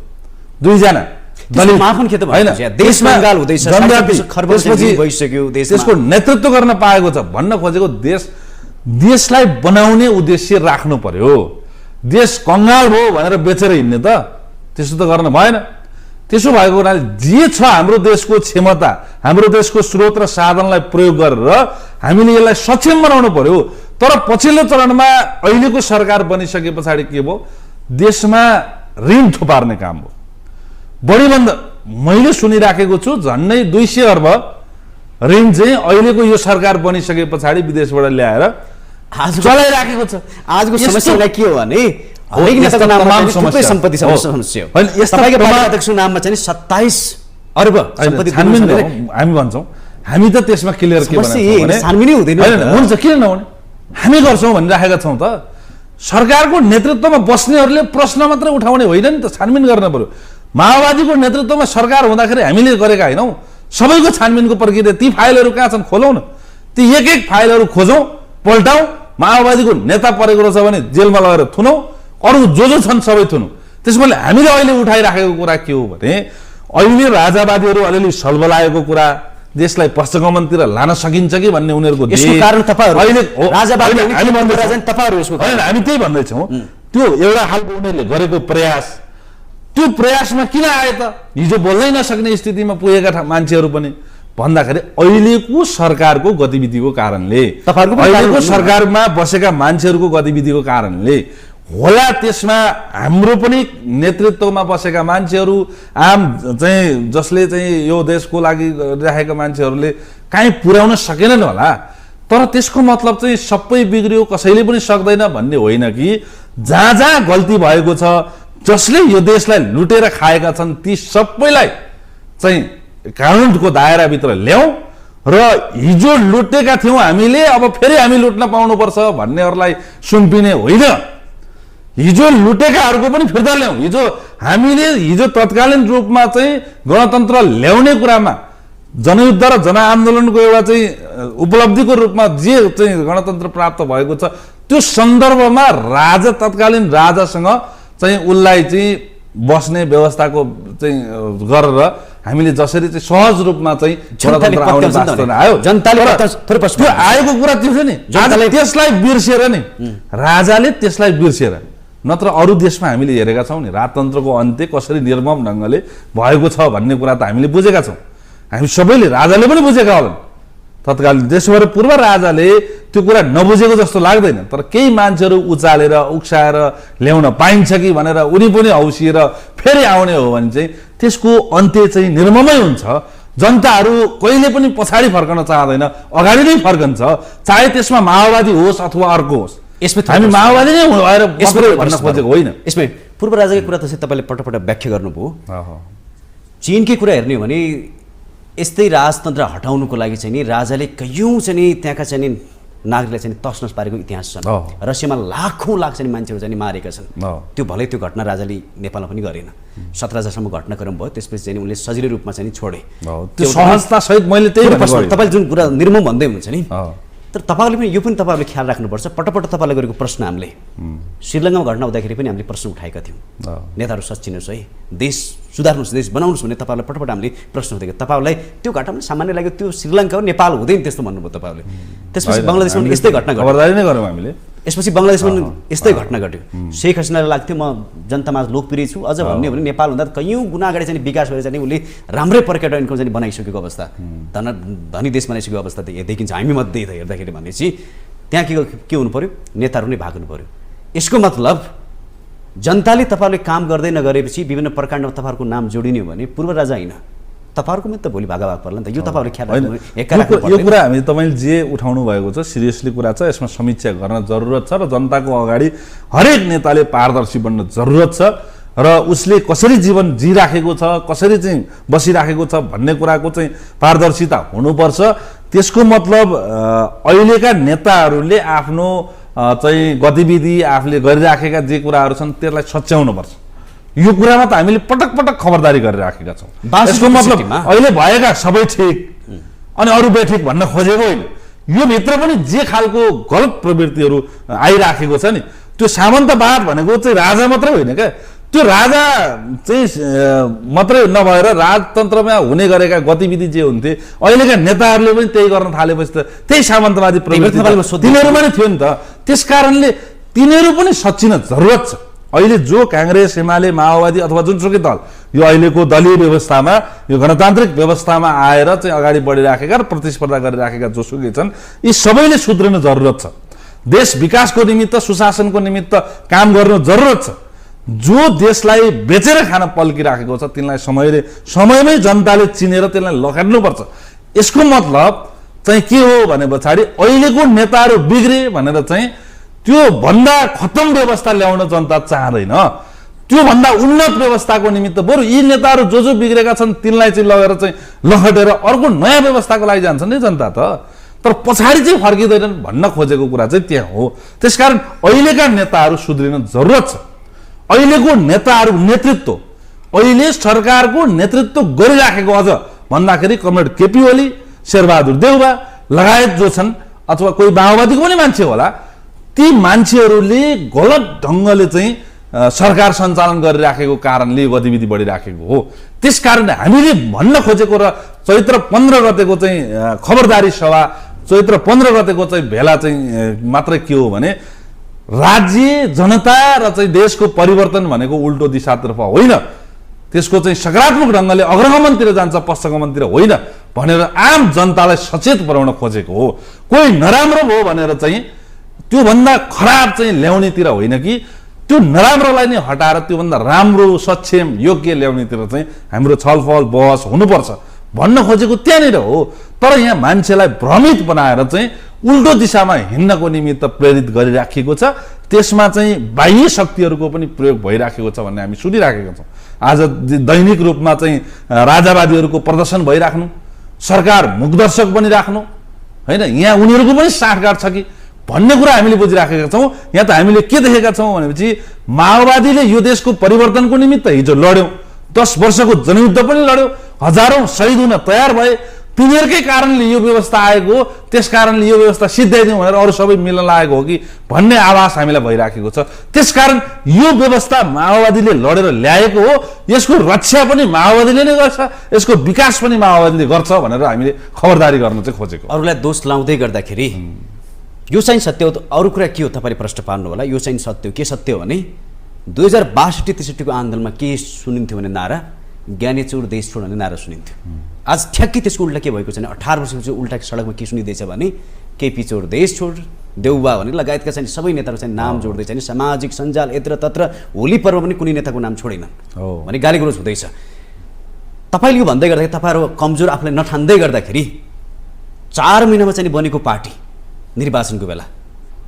दुईजना त्यसको माफन के त होइन, भन्नुहुन्छ? देशमा बङ्गाल हुँदैछ, जनजाति 60 खर्ब त्यसपछि भइसक्यो देशमा। त्यसको नेतृत्व गर्न पाएको छ भन्न खोजेको देशलाई बनाउने उद्देश्य राख्नु पर्यो। देश कङ्गाल भयो भनेर बेचेर हिँड्ने त त्यसो त गर्न भएन। त्यसो भएको हुनाले जे छ हाम्रो देशको क्षमता, हाम्रो देशको स्रोत र साधनलाई प्रयोग गरेर हामीले यसलाई सक्षम बनाउनु पर्यो। तर पछिल्लो चरणमा अहिलेको सरकार बनिसके पछाडि के भयो, देशमा ऋण थुपार्ने काम भयो। बढीभन्दा मैले सुनिराखेको छु झन्डै 200 अर्ब ऋण चाहिँ अहिलेको यो सरकार बनिसके पछाडि विदेशबाट ल्याएर चलाइराखेको छ। आजको समस्यालाई के हो भने हरेक नेताको नाममा थुप्रै सम्पत्ति समस्या हो। तपाईको पार्टी अध्यक्षको नाममा चाहिँ 27 अर्ब सम्पत्ति हामी भन्छौँ, हामी त त्यसमा क्लियर के छानबिनै हुँदैन। हुन्छ, किन नहुने, हामी गर्छौँ भनिराखेका छौँ त। सरकारको नेतृत्वमा बस्नेहरूले प्रश्न मात्र उठाउने होइन नि त, छानबिन गर्न पर्यो। माओवादीको नेतृत्वमा सरकार हुँदाखेरि हामीले गरेका होइनौँ, सबैको छानबिनको प्रक्रिया। ती फाइलहरू कहाँ छन् खोलौँ न, ती एक एक फाइलहरू खोजौँ, पल्टाउँ। माओवादीको नेता परेको रहेछ भने जेलमा लगेर थुनौँ, अरू जो छन् सबै थुनौँ। त्यसैले हामीले अहिले उठाइराखेको कुरा के हो भने अहिले राजावादीहरू अलिअलि सलबलाएको कुरा देशलाई पश्चिमतिर लान सकिन्छ कि भन्ने उनीहरूको कारण तपाईहरु अहिले राजावादी हामी भन्छौँ तपाईहरु यसको होइन, हामी त्यही भन्दैछौँ। त्यो एउटा खालको उनीहरूले गरेको प्रयास, त्यो प्रयासमा किन आए त? हिजो बोल्नै नसक्ने स्थितिमा पुगेका मान्छेहरू पनि भन्दाखेरि अहिलेको सरकारको गतिविधिको कारणले, अहिलेको सरकारमा बसेका मान्छेहरूको गतिविधिको कारणले होला। त्यसमा हाम्रो पनि नेतृत्वमा बसेका मान्छेहरू, आम चाहिँ जसले चाहिँ यो देशको लागि राखेका मान्छेहरूले काहीँ पुर्याउन सकेनन् होला। तर त्यसको मतलब चाहिँ सबै बिग्रियो, कसैले पनि सक्दैन भन्ने होइन कि जहाँ जहाँ गल्ती भएको छ, जसले यो देशलाई लुटेर खाएका छन्, ती सबैलाई चाहिँ कानुनको दायराभित्र ल्याउँ र हिजो लुटेका थियौँ हामीले, अब फेरि हामी लुट्न पाउनुपर्छ भन्नेहरूलाई सुम्पिने होइन। हिजो लुटेकाहरूको पनि फिर्ता ल्याउँ। हिजो तत्कालीन रूपमा चाहिँ गणतन्त्र ल्याउने कुरामा जनयुद्ध र जनआन्दोलनको एउटा चाहिँ उपलब्धिको रूपमा जे चाहिँ गणतन्त्र प्राप्त भएको छ, त्यो सन्दर्भमा तत्कालीन राजासँग चाहिँ उसलाई चाहिँ बस्ने व्यवस्थाको चाहिँ गरेर हामीले जसरी चाहिँ सहज रूपमा चाहिँ गणतन्त्र आयो, त्यो आएको कुरा त्यो थियो नि। त्यसलाई बिर्सेर नि राजाले त्यसलाई बिर्सेर, नत्र अरू देशमा हामीले हेरेका छौँ नि राजतन्त्रको अन्त्य कसरी निर्मम ढङ्गले भएको छ भन्ने कुरा त हामीले बुझेका छौँ। हामी सबैले, राजाले पनि बुझेका होलान्। तत्कालीन देशभर पूर्व राजाले त्यो कुरा नबुझेको जस्तो लाग्दैन। तर केही मान्छेहरू उचालेर उक्साएर ल्याउन पाइन्छ कि भनेर उनी पनि हौसिएर फेरि आउने हो भने चाहिँ त्यसको अन्त्य चाहिँ निर्ममै हुन्छ। जनताहरू कहिले पनि पछाडि फर्कन चाहँदैन, अगाडि नै फर्कन्छ, चाहे त्यसमा माओवादी होस् अथवा अर्को होस्। हामी माओवादी नै भएर भन्न खोजेको होइन। यसमै पूर्व राजाको कुरा त चाहिँ तपाईँले पटक व्याख्या गर्नुभयो। चीनकै कुरा हेर्ने हो भने यस्तै राजतन्त्र हटाउनुको लागि चाहिँ नि राजाले कयौँ चाहिँ नि त्यहाँका चाहिँ नि नागरिकलाई चाहिँ तसनस पारेको इतिहास छन्। रसियामा लाखौँ लाख चाहिँ मान्छेहरू चाहिँ मारेका छन्। त्यो भलै त्यो घटना राजाले नेपालमा पनि गरेन। 17,000सम्म घटनाक्रम भयो, त्यसपछि चाहिँ उनले सजिलो रूपमा चाहिँ छोडे। त्यो सहजतासहित मैले त्यही तपाईँले जुन कुरा निर्मम भन्दै हुनुहुन्छ नि, तर तपाईँहरूले पनि यो पनि तपाईँहरूले ख्याल राख्नुपर्छ। पटक तपाईँलाई गरेको प्रश्न हामीले श्रीलङ्कामा घटना हुँदाखेरि पनि हामीले प्रश्न उठाएका थियौँ, नेताहरू सच्चिनुहोस् है, देश सुधार्नुहोस्, देश बनाउनुहोस् भन्ने तपाईँहरूलाई पटक हामीले प्रश्न उठाएको। तपाईँहरूलाई त्यो घटना पनि सामान्य लाग्यो, त्यो श्रीलङ्का हो नेपाल हुँदैन त्यस्तो भन्नुभयो तपाईँहरूले। त्यसपछि बङ्गलादेशमा यस्तै घटना घट्यो, हामीले यसपछि बङ्गलादेशमा यस्तै घटना घट्यो। शेख हसिनालाई लाग्थ्यो म जनतामा लोकप्रिय छु, अझ भन्ने हो भने नेपाल हुँदा कयौँ गुणा अगाडि चाहिँ विकास भएर चाहिँ उसले राम्रै पर्यटन इन्कम चाहिँ बनाइसकेको अवस्था, धनी देश बनाइसकेको अवस्था देखिन्छ हामी मध्ये हेर्दाखेरि। भनेपछि त्यहाँ के हुनु पर्यो, नेताहरू नै भाग्नु पर्यो। यसको मतलब जनताले तपाईँहरूले काम गर्दै नगरेपछि विभिन्न प्रकाण्डमा तपाईँहरूको नाम जोडिने हो भने पूर्व राजा होइन, तपाईँहरूको पनि त भोलि भागाभाग पर्ला नि त। यो तपाईँहरूले ख्याल यो कुरा हामी तपाईँले जे उठाउनु भएको छ सिरियसली कुरा छ, यसमा समीक्षा गर्न जरुरत छ र जनताको अगाडि हरेक नेताले पारदर्शी बन्न जरुरत छ र उसले कसरी जीवन जिराखेको छ, कसरी चाहिँ बसिराखेको छ भन्ने कुराको चाहिँ पारदर्शिता हुनुपर्छ। त्यसको मतलब अहिलेका नेताहरूले आफ्नो चाहिँ गतिविधि आफूले गरिराखेका जे कुराहरू छन् त्यसलाई सच्याउनुपर्छ। यो कुरामा त हामीले पटक पटक खबरदारी गरिराखेका छौँ। यसको मतलब अहिले भएका सबै ठिक अनि अरू बेठिक भन्न खोजेको होइन। यो भित्र पनि जे खालको गलत प्रवृत्तिहरू आइराखेको छ नि, त्यो सामन्तवाद भनेको चाहिँ राजा मात्रै होइन क्या, त्यो राजा चाहिँ मात्रै नभएर राजतन्त्रमा हुने गरेका गतिविधि जे हुन्थे अहिलेका नेताहरूले पनि त्यही गर्न थालेपछि त त्यही सामन्तवादी प्रवृत्ति तिनीहरूमा नै थियो नि त। त्यस कारणले तिनीहरू पनि सच्चिन जरुरत छ। अहिले जो काङ्ग्रेस एमाले माओवादी अथवा जुनसुकै दल यो अहिलेको दलीय व्यवस्थामा यो गणतान्त्रिक व्यवस्थामा आएर चाहिँ अगाडि बढिराखेका र प्रतिस्पर्धा गरिराखेका जोसुकै छन् यी सबैले सुध्रिन जरुरत छ। देश विकासको निमित्त सुशासनको निमित्त काम गर्नु जरुरत छ। जो देशलाई बेचेर खान पल्किराखेको छ तिनलाई समयमै जनताले चिनेर त्यसलाई लखेट्नुपर्छ। यसको मतलब चाहिँ के हो भने पछाडि अहिलेको नेताहरू बिग्रे भनेर चाहिँ त्यो भन्दा खत्तम व्यवस्था ल्याउन जनता चाहँदैन। त्यो भन्दा उन्नत व्यवस्थाको निमित्त बरु यी नेताहरू जो बिग्रेका छन् तिनलाई चाहिँ लगेर चाहिँ लखेटेर अर्को नयाँ व्यवस्थाको लागि जान्छन् नि जनता त। तर पछाडि चाहिँ फर्किँदैनन् भन्न खोजेको कुरा चाहिँ त्यहाँ हो। त्यसकारण अहिलेका नेताहरू सुध्रिन जरुरत छ। अहिलेको नेताहरू नेतृत्व अहिले सरकारको नेतृत्व गरिराखेको अझ भन्दाखेरि कमरेड केपी ओली, शेरबहादुर देउवा लगायत जो छन् अथवा कोही माओवादीको पनि मान्छे होला ती मान्छेहरूले गलत ढङ्गले चाहिँ सरकार सञ्चालन गरिराखेको कारणले गतिविधि बढिराखेको हो। त्यसकारण हामीले भन्न खोजेको र चैत्र 15 गतेको चाहिँ खबरदारी सभा चैत्र 15 गतेको चाहिँ भेला चाहिँ मात्रै के हो भने राज्य जनता र चाहिँ देशको परिवर्तन भनेको उल्टो दिशातर्फ होइन, त्यसको चाहिँ सकारात्मक ढङ्गले अग्रगमनतिर जान्छ पश्चगमनतिर होइन भनेर आम जनतालाई सचेत बनाउन खोजेको हो। कोही नराम्रो भयो भनेर चाहिँ त्योभन्दा खराब चाहिँ ल्याउनेतिर होइन कि त्यो नराम्रोलाई नै हटाएर त्योभन्दा राम्रो सक्षम योग्य ल्याउनेतिर चाहिँ हाम्रो छलफल बहस हुनुपर्छ भन्न खोजेको त्यहाँनिर हो। तर यहाँ मान्छेलाई भ्रमित बनाएर चाहिँ उल्टो दिशामा हिँड्नको निमित्त प्रेरित गरिराखेको छ। त्यसमा चाहिँ बाह्य शक्तिहरूको पनि प्रयोग भइराखेको छ भन्ने हामी सुनिराखेका छौँ। आज दैनिक रूपमा चाहिँ राजावादीहरूको प्रदर्शन भइराख्नु, सरकार मुखदर्शक बनिराख्नु होइन, यहाँ उनीहरूको पनि साठगाँठ छ कि भन्ने कुरा हामीले बुझिराखेका छौँ। यहाँ त हामीले के देखेका छौँ भनेपछि माओवादीले यो देशको परिवर्तनको निमित्त हिजो लड्यो, 10 वर्षको जनयुद्ध पनि लड्यो, हजारौं शहीद हुन तयार भए, तिनीहरूकै कारणले यो व्यवस्था आएको हो, त्यस कारणले यो व्यवस्था सिद्ध्याइदिउँ भनेर अरू सबै मिल्न लागेको हो कि भन्ने आभास हामीलाई भइराखेको छ। त्यसकारण यो व्यवस्था माओवादीले लडेर ल्याएको हो, यसको रक्षा पनि माओवादीले नै गर्छ, यसको विकास पनि माओवादीले गर्छ भनेर हामीले खबरदारी गर्न चाहिँ खोजेको। अरूलाई दोष लाउँदै गर्दाखेरि यो चाहिँ सत्य हो। अरू कुरा के हो तपाईँले प्रश्न पार्नु होला, यो चाहिँ सत्य हो। के सत्य हो भने 2062-63 को आन्दोलनमा के सुनिन्थ्यो भने नारा ज्ञानी चोर देश छोड भन्ने नारा सुनिन्थ्यो। आज ठ्याक्कै त्यसको उल्टा के भएको छैन। 18 वर्षपछि उल्टा सडकमा के सुनिँदैछ भने केपी चोर देश छोड, देउबा भने लगायतका चाहिँ सबै नेताहरू चाहिँ नाम जोड्दै चाहिँ सामाजिक सञ्जाल यत्र तत्र होली पर्व पनि कुनै नेताको नाम छोडेनन् भने गालीगुलोज हुँदैछ। तपाईँले यो भन्दै गर्दाखेरि तपाईँहरू कमजोर आफूलाई नठान्दै गर्दाखेरि 4 महिनामा चाहिँ बनेको पार्टी निर्वाचनको बेला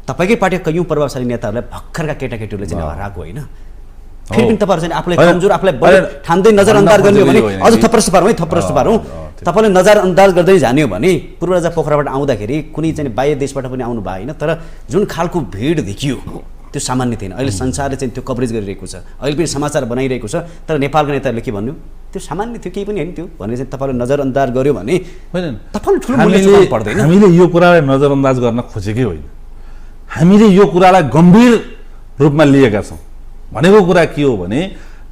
तपाईँकै पार्टीका कयौँ प्रभावशाली नेताहरूलाई भर्खरका केटाकेटीहरूले चाहिँ हराएको होइन। फेरि पनि तपाईँहरू चाहिँ आफूलाई कमजोर आफूलाई ठान्दै नजरअन्दाज गर्ने हो भने अझ थप्रष्ट पारौँ। तपाईँले नजरअन्दाज गर्दै जाने हो भने पूर्व राजा पोखराबाट आउँदाखेरि कुनै चाहिँ बाह्य देशबाट पनि आउनु भएन, तर जुन खालको भिड देखियो त्यो सामान्य थिएन। अहिले संसारले चाहिँ त्यो कभरेज गरिरहेको छ, अहिले पनि समाचार बनाइरहेको छ, तर नेपालका नेताहरूले के भन्नु त्यो सामान्य थियो, केही पनि होइन त्यो भने चाहिँ तपाईँले नजरअन्दाज गर्यो भने होइन। तपाईँले ठुलो मूल्य चुकाउनु पर्दैन। हामीले यो कुरालाई नजरअन्दाज गर्न खोजेकै होइन, हामीले यो कुरालाई गम्भीर रूपमा लिएका छौँ। भनेको कुरा के हो भने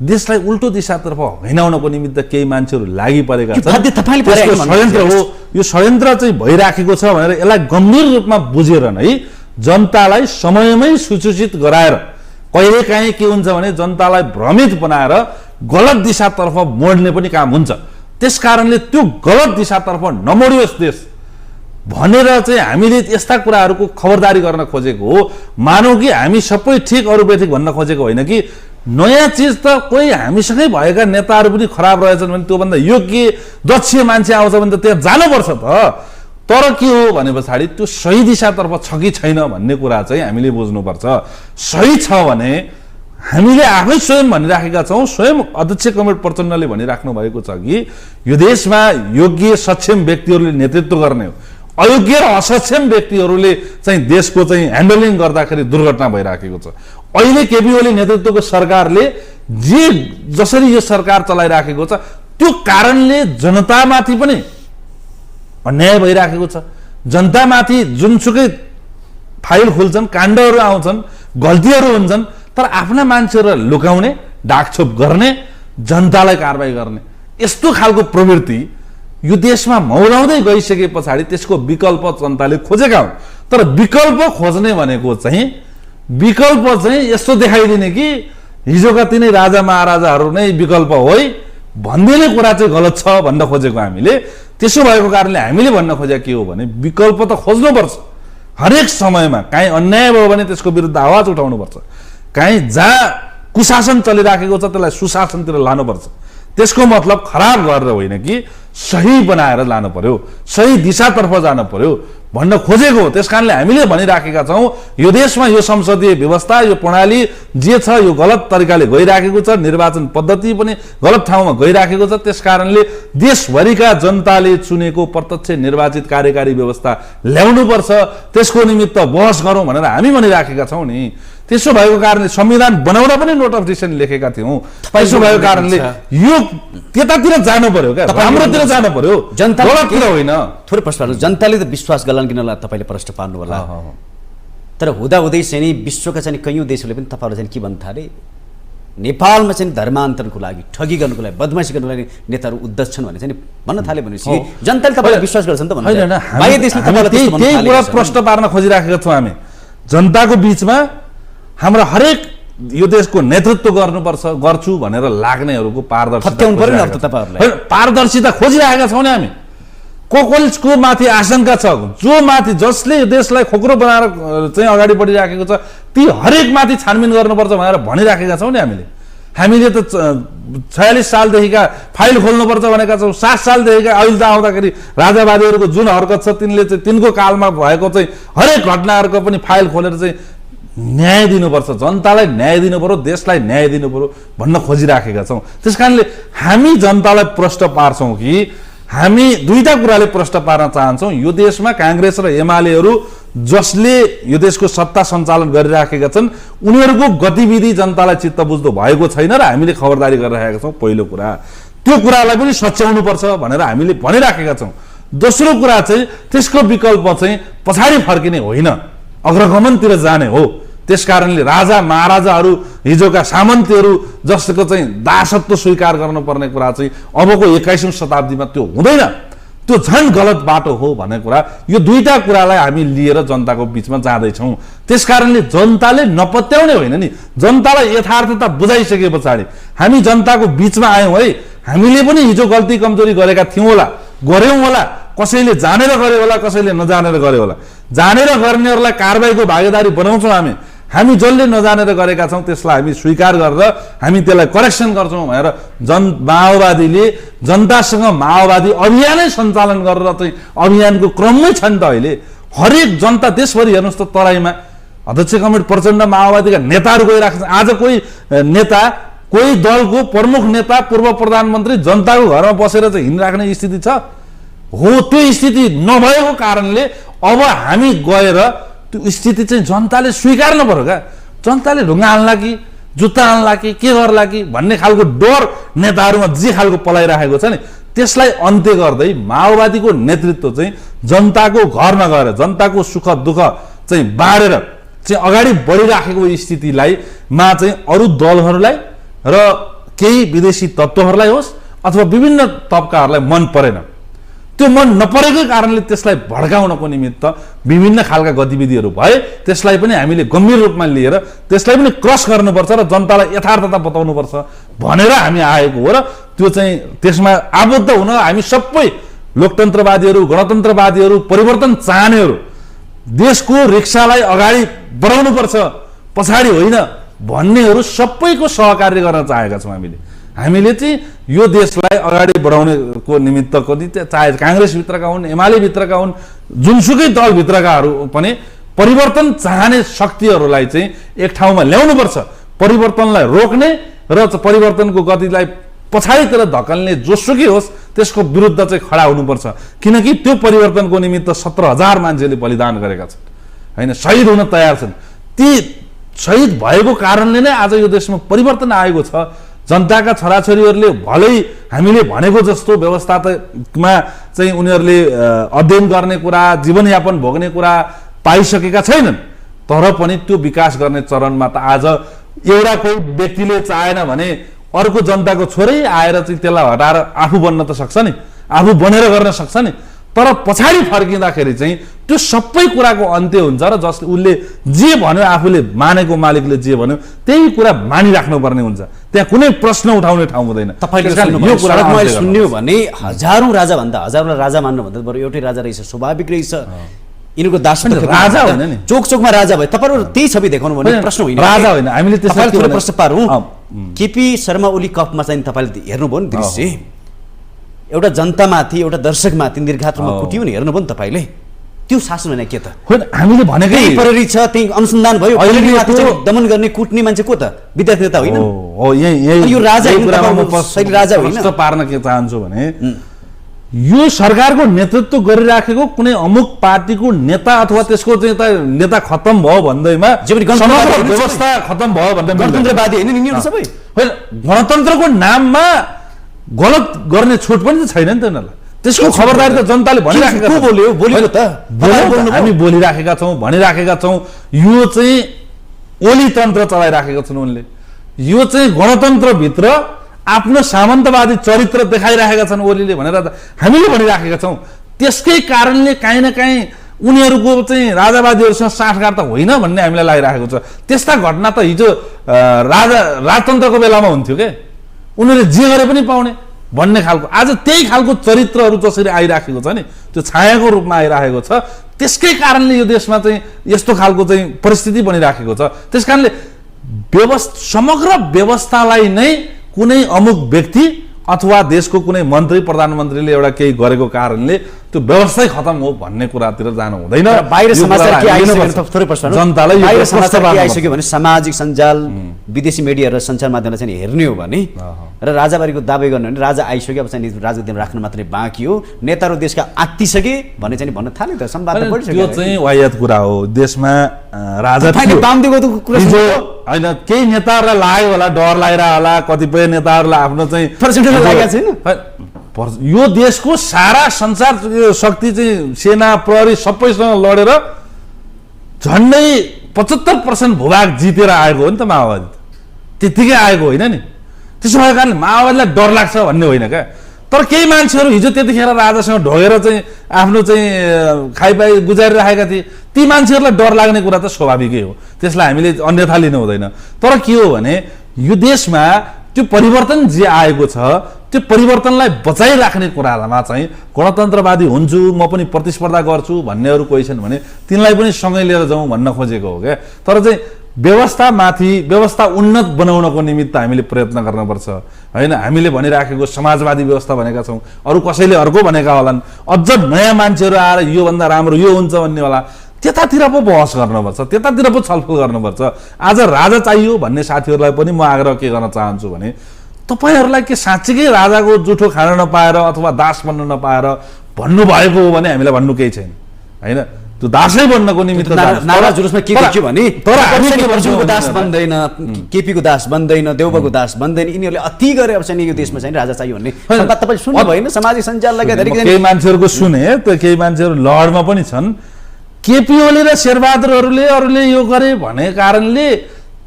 देशलाई उल्टो दिशातर्फ हिँडाउनको निमित्त केही मान्छेहरू लागि परेका छन्। षड्यन्त्र हो, यो षड्यन्त्र चाहिँ भइराखेको छ भनेर यसलाई गम्भीर रूपमा बुझेर नै जनतालाई समयमै सूचित गराएर कहिलेकाहीँ के हुन्छ भने जनतालाई भ्रमित बनाएर गलत दिशातर्फ मोड्ने पनि काम हुन्छ। त्यस कारणले त्यो गलत दिशातर्फ नमोडियोस् देश भनेर चाहिँ हामीले यस्ता कुराहरूको खबरदारी गर्न खोजेको हो। मानौ कि हामी सबै ठिक अरू बेठिक भन्न खोजेको होइन कि नयाँ चिज त कोही हामीसँगै भएका नेताहरू पनि खराब रहेछन् भने त्योभन्दा योग्य दक्ष मान्छे आउँछ भने त त्यहाँ जानुपर्छ त। तर के हो भने पछाडि त्यो सही दिशातर्फ छ कि छैन भन्ने कुरा चाहिँ हामीले बुझ्नुपर्छ। सही छ भने हामीले आफै स्वयं भनिराखेका छौँ, स्वयं अध्यक्ष कमरेड प्रचण्डले भनिराख्नु भएको छ कि यो देशमा योग्य सक्षम व्यक्तिहरूले नेतृत्व गर्ने हो, अयोग्य र असक्षम व्यक्तिहरूले चाहिँ देशको चाहिँ ह्यान्डलिङ गर्दाखेरि दुर्घटना भइराखेको छ। अहिले केपी ओली नेतृत्वको सरकारले जसरी यो सरकार चलाइराखेको छ त्यो कारणले जनतामाथि पनि अन्याय भइराखेको छ। जनतामाथि जुनसुकै फाइल खुल्छन्, काण्डहरू आउँछन्, गल्तीहरू हुन्छन्, तर आफ्ना मान्छेहरूलाई लुकाउने, डाकछोप गर्ने, जनतालाई कारबाही गर्ने, यस्तो खालको प्रवृत्ति यो देशमा मौलाउँदै गइसके पछाडि त्यसको विकल्प जनताले खोजेका हुन्। तर विकल्प खोज्ने भनेको चाहिँ यस्तो देखाइदिने कि हिजोका तिनै राजा महाराजाहरू नै विकल्प होइ भन्दिने कुरा चाहिँ गलत छ भन्न खोजेको हामीले। त्यसो भएको कारणले हामीले भन्न खोजेको के हो भने विकल्प त खोज्नुपर्छ। हरेक समयमा काहीँ अन्याय भयो भने त्यसको विरुद्ध आवाज उठाउनुपर्छ, काहीँ जहाँ कुशासन चलिराखेको छ त्यसलाई सुशासनतिर लानुपर्छ। त्यसको मतलब खराब गरेर होइन कि सही बनाएर लानु पर्यो, सही दिशातर्फ जानु पर्यो भन्न खोजेको हो। त्यसकारणले हामीले भनिराखेका छौँ यो देशमा यो संसदीय व्यवस्था, यो प्रणाली जे छ यो गलत तरिकाले गइराखेको छ, निर्वाचन पद्धति पनि गलत ठाउँमा गइराखेको छ। त्यसकारणले देशभरिका जनताले चुनेको प्रत्यक्ष निर्वाचित कार्यकारी व्यवस्था ल्याउनुपर्छ, त्यसको निमित्त बहस गरौँ भनेर हामी भनिराखेका छौँ नि। त्यसो भएको कारणले संविधान बनाउँदा पनि नोट अफ डिसिसन लेखेका थियौँ। त्यसो भएको कारणले यो त्यतातिर जानु पर्यो क्या, राम्रोतिर जानु पर्यो, गलततिर होइन। थोरै प्रश्न, जनताले त विश्वास गर्लान् कि नला तपाईँले प्रश्न पार्नु होला, तर हुँदाहुँदै चाहिँ नि विश्वका चाहिँ कैयौँ देशहरूले पनि तपाईँहरू चाहिँ के भन्न थाले, नेपालमा चाहिँ धर्मान्तरणको लागि, ठगी गर्नुको लागि, बदमासी गर्नुको लागि नेताहरू उद्धत छन् भने चाहिँ भन्न थाले भनेपछि जनताले तपाईँलाई विश्वास गर्छन् त भन्नु होइन। त्यही कुरा प्रश्न पार्न खोजिराखेका छौँ हामी। जनताको बिचमा हाम्रा हरेक यो देशको नेतृत्व गर्नुपर्छ, गर्छु भनेर लाग्नेहरूको पारदर्शिता खोजिरहेका छौँ नि हामी। को माथि आशंका छ, जो माथि जसले यो देशलाई खोक्रो बनाएर चाहिँ अगाडि बढिराखेको छ ती हरेक माथि छानबिन गर्नुपर्छ भनेर भनिराखेका छौँ नि हामीले। हामीले त 46 सालदेखिका फाइल खोल्नुपर्छ भनेका छौँ। 7 सालदेखिका अहिले त आउँदाखेरि राजावादीहरूको जुन हरकत छ तिनले चाहिँ तिनको कालमा भएको चाहिँ हरेक घटनाहरूको पनि फाइल खोलेर चाहिँ न्याय दिनुपर्छ, जनतालाई न्याय दिनु पर्यो, देशलाई न्याय दिनु पर्यो भन्न खोजिराखेका छौँ। त्यस कारणले हामी जनतालाई प्रश्न पार्छौँ कि हामी दुईटा कुराले प्रश्न पार्न चाहन्छौँ। यो देशमा काङ्ग्रेस र एमालेहरू जसले यो देशको सत्ता सञ्चालन गरिराखेका छन् उनीहरूको गतिविधि जनतालाई चित्त बुझ्दो भएको छैन र हामीले खबरदारी गरिरहेका छौँ। पहिलो कुरा त्यो कुरालाई पनि सच्याउनुपर्छ भनेर हामीले भनिराखेका छौँ। दोस्रो कुरा चाहिँ त्यसको विकल्प चाहिँ पछाडि फर्किने होइन, अग्रगमनतिर जाने हो। त्यसकारणले राजा महाराजाहरू, हिजोका सामन्तीहरू जसको चाहिँ दासत्व स्वीकार गर्नुपर्ने कुरा चाहिँ अबको 21औं शताब्दीमा त्यो हुँदैन, त्यो झन् गलत बाटो हो भन्ने कुरा, यो दुईटा कुरालाई हामी लिएर जनताको बिचमा जाँदैछौँ। त्यसकारणले जनताले नपत्याउने होइन नि, जनतालाई यथार्थता बुझाइसके पछाडि हामी जनताको बिचमा आयौँ है। हामीले पनि हिजो गल्ती कमजोरी गरेका थियौँ होला, गऱ्यौँ होला, कसैले जानेर गरे होला, कसैले नजानेर गरे होला। जानेर गर्नेहरूलाई कारबाहीको भागीदारी बनाउँछौँ हामी जसले नजानेर गरेका छौँ त्यसलाई हामी स्वीकार गरेर हामी त्यसलाई करेक्सन गर्छौँ भनेर माओवादीले जनतासँग माओवादी अभियानै सञ्चालन गरेर चाहिँ अभियानको क्रममै छन् त। अहिले हरेक जनता देशभरि हेर्नुहोस् त, तराईमा अध्यक्ष कमरेड प्रचण्ड माओवादीका नेताहरू गइरहेका छन्। आज कोही नेता, कोही दलको प्रमुख नेता, पूर्व प्रधानमन्त्री जनताको घरमा बसेर चाहिँ हिँडिराख्ने स्थिति छ हो। त्यो स्थिति नभएको कारणले अब हामी गएर त्यो स्थिति चाहिँ जनताले स्वीकार्नु पर्यो क्या। जनताले ढुङ्गा हान्ला कि जुत्ता हान्ला कि के गर्ला कि भन्ने खालको डर नेताहरूमा जे खालको पलाइराखेको छ नि त्यसलाई अन्त्य गर्दै माओवादीको नेतृत्व चाहिँ जनताको घरमा गएर जनताको सुख दुःख चाहिँ बाँडेर चाहिँ अगाडि बढिराखेको स्थितिलाई मा चाहिँ अरू दलहरूलाई र केही विदेशी तत्त्वहरूलाई होस् अथवा विभिन्न तबकाहरूलाई मन परेन। त्यो मन नपरेकै कारणले त्यसलाई भड्काउनको निमित्त विभिन्न खालका गतिविधिहरू भए। त्यसलाई पनि हामीले गम्भीर रूपमा लिएर त्यसलाई पनि क्रस गर्नुपर्छ र जनतालाई यथार्थता बताउनुपर्छ भनेर हामी आएको हो। र त्यो चाहिँ त्यसमा आबद्ध हुन हामी सबै लोकतन्त्रवादीहरू, गणतन्त्रवादीहरू, परिवर्तन चाहनेहरू देशको रिक्सालाई अगाडि बढाउनुपर्छ, पछाडि होइन भन्नेहरू सबैको सहकार्य गर्न चाहेका छौँ। हामीले चाहिँ यो देशलाई अगाडि बढाउनेको निमित्तको चाहे काङ्ग्रेसभित्रका हुन्, एमालेभित्रका हुन्, जुनसुकै दलभित्रकाहरू पनि परिवर्तन चाहने शक्तिहरूलाई चाहिँ एक ठाउँमा ल्याउनुपर्छ। परिवर्तनलाई रोक्ने र परिवर्तनको गतिलाई पछाडितिर धकल्ने जोसुकै होस् त्यसको विरुद्ध चाहिँ खडा हुनुपर्छ। किनकि त्यो परिवर्तनको निमित्त 17,000 मान्छेले बलिदान गरेका छन्, होइन, शहीद हुन तयार छन्। ती शहीद भएको कारणले नै आज यो देशमा परिवर्तन आएको छ। जनताका छोराछोरीहरूले भलै हामीले भनेको जस्तो व्यवस्थामा चाहिँ उनीहरूले अध्ययन गर्ने कुरा, जीवनयापन भोग्ने कुरा पाइसकेका छैनन्, तर पनि त्यो विकास गर्ने चरणमा त आज एउटा कोही व्यक्तिले चाहेन भने अर्को जनताको छोरै आएर चाहिँ त्यसलाई हटाएर आफू बन्न त सक्छ नि, आफू बनेर गर्न सक्छ नि। तर पछाडि फर्किँदाखेरि चाहिँ त्यो सबै कुराको अन्त्य हुन्छ र जसले उसले जे भन्यो, आफूले मानेको मालिकले जे भन्यो त्यही कुरा मानिराख्नुपर्ने हुन्छ। त्यहाँ कुनै प्रश्न उठाउने ठाउँ हुँदैन। यो कुरा मैले सुन्यो भने हजारौँ राजा भन्दा हजारौँ राजा मान्नु भन्दा बरु एउटै राजा रहेछ, स्वाभाविक रहेछ, यिनीहरूको दासत्व राजा होइन नि, चोक चोकमा राजा भयो। तपाईँहरू त्यही छवि देखाउनु भने प्रश्न होइन, राजा होइन। हामीले त्यसलाई प्रश्न पारौँ। केपी शर्मा ओली कपमा चाहिँ तपाईँले हेर्नुभयो नि दृश्य, एउटा जनतामाथि एउटा दर्शकमाथि निर्घात रूपमा कुटियो नि, हेर्नुभयो नि तपाईँले, त्यो शासन होइन के त? होइन, हामीले भनेकै प्रहरी छ, त्यही अनुसन्धान भयो, दमन गर्ने कुट्ने मान्छे को त? विद्यार्थी नेता होइन। यो राजा राजा होइन। पार्न के चाहन्छु भने यो सरकारको नेतृत्व गरिराखेको कुनै अमुक पार्टीको नेता अथवा त्यसको चाहिँ नेता खत्तम भयो भन्दैमा समग्र व्यवस्था खत्तम भयो भन्दै गणतन्त्रवादी होइन नि सबै। होइन, गणतन्त्रको नाममा गलत गर्ने छुट पनि छैन नि त उनीहरूलाई। त्यसको खबरदारी त जनताले भनिराखेका छन्। हामी बोलिराखेका छौँ, भनिराखेका छौँ। यो चाहिँ ओली तन्त्र चलाइराखेका छन् उनले। यो चाहिँ गणतन्त्रभित्र आफ्नो सामन्तवादी चरित्र देखाइराखेका छन् ओलीले भनेर हामीले भनिराखेका छौँ। त्यसकै कारणले काहीँ न काहीँ उनीहरूको चाहिँ राजावादीहरूसँग साँठगाँठ त होइन भन्ने हामीलाई लागिरहेको छ। त्यस्ता घटना त हिजो राजतन्त्रको बेलामा हुन्थ्यो के, उनीहरूले जे गरे पनि पाउने भन्ने खालको। आज त्यही खालको चरित्रहरू जसरी आइराखेको छ नि, त्यो छायाको रूपमा आइराखेको छ। त्यसकै कारणले यो देशमा चाहिँ यस्तो खालको चाहिँ परिस्थिति बनिराखेको छ। त्यस कारणले समग्र व्यवस्थालाई नै कुनै अमुक व्यक्ति अथवा देशको कुनै मन्त्री प्रधानमन्त्रीले एउटा केही गरेको कारणले त्यो व्यवस्थै खतम हो भन्ने कुरातिर जानु हुँदैन। बाहिर समाचार के आइसक्यो थोरै प्रश्न, जनतालाई बाहिर समाचार के आइसक्यो भने सामाजिक सञ्जाल, विदेशी मिडिया र सञ्चार माध्यमले चाहिँ हेर्ने हो भने र राजाबारीको दाबी गर्ने भने राजा आइसक्यो, अब चाहिँ राजनीतिमा राख्न मात्रै बाँकी हो, नेताहरू देशका आत्तिसके भन्ने चाहिँ भन्न थाल्यो त। संवाद बढिसक्यो। त्यो चाहिँ वाहियात कुरा हो। देशमा राजा होइन, केही नेताहरूलाई लाग्यो होला, डर लागिरह होला, कतिपय नेताहरूलाई आफ्नो चाहिँ यो देशको सारा संसार शक्ति चाहिँ सेना प्रहरी सबैसँग लडेर झन्डै 75% भूभाग जितेर आएको हो नि त माओवादी। त्यतिकै आएको होइन नि। त्यसो भएको कारणले माओवादीलाई डर लाग्छ भन्ने होइन क्या। तर केही मान्छेहरू हिजो त्यतिखेर राजासँग ढोगेर चाहिँ आफ्नो चाहिँ खाइपाइ गुजारिरहेका थिए, ती मान्छेहरूलाई डर लाग्ने कुरा त स्वाभाविकै हो। त्यसलाई हामीले अन्यथा लिनु हुँदैन। तर के हो भने यो देशमा त्यो परिवर्तन जे आएको छ त्यो परिवर्तनलाई बचाइराख्ने कुरामा चाहिँ गणतन्त्रवादी हुन्छु, म पनि प्रतिस्पर्धा गर्छु भन्नेहरू कोही छन् भने तिनलाई पनि सँगै लिएर जाउँ भन्न खोजेको हो क्या। तर चाहिँ व्यवस्थामाथि व्यवस्था उन्नत बनाउनको निमित्त हामीले प्रयत्न गर्नुपर्छ होइन। हामीले भनिराखेको समाजवादी व्यवस्था भनेका छौँ, अरू कसैले अर्को भनेका होलान्। अझ नयाँ मान्छेहरू आएर योभन्दा राम्रो यो हुन्छ भन्ने होला, त्यतातिर पो बहस गर्नुपर्छ, त्यतातिर पो छलफल गर्नुपर्छ। आज राजा चाहियो भन्ने साथीहरूलाई पनि म आग्रह के गर्न चाहन्छु भने तपाईँहरूलाई के साँच्चीकै राजाको जुठो खान नपाएर अथवा दास बन्न नपाएर भन्नुभएको हो भने हामीलाई भन्नु केही छैन होइन। त्यो दासै बन्नको निमित्त नारा जुलुसमा के देखियो भने तर हामी दास बन्दैन, केपीको दास बन्दैन, देउबाको दास बन्दैन, यिनीहरूले अति गरे अब चाहिँ यो देशमा चाहिँ राजा चाहियो भन्ने संवाद तपाईले सुन्नु भएन? सामाजिक सञ्जाल लगायत केही मान्छेहरूको सुने, त्यो केही मान्छेहरू लडमा पनि छन्। केपी ओली र शेरबहादुरहरूले अरूले यो गरे भने कारणले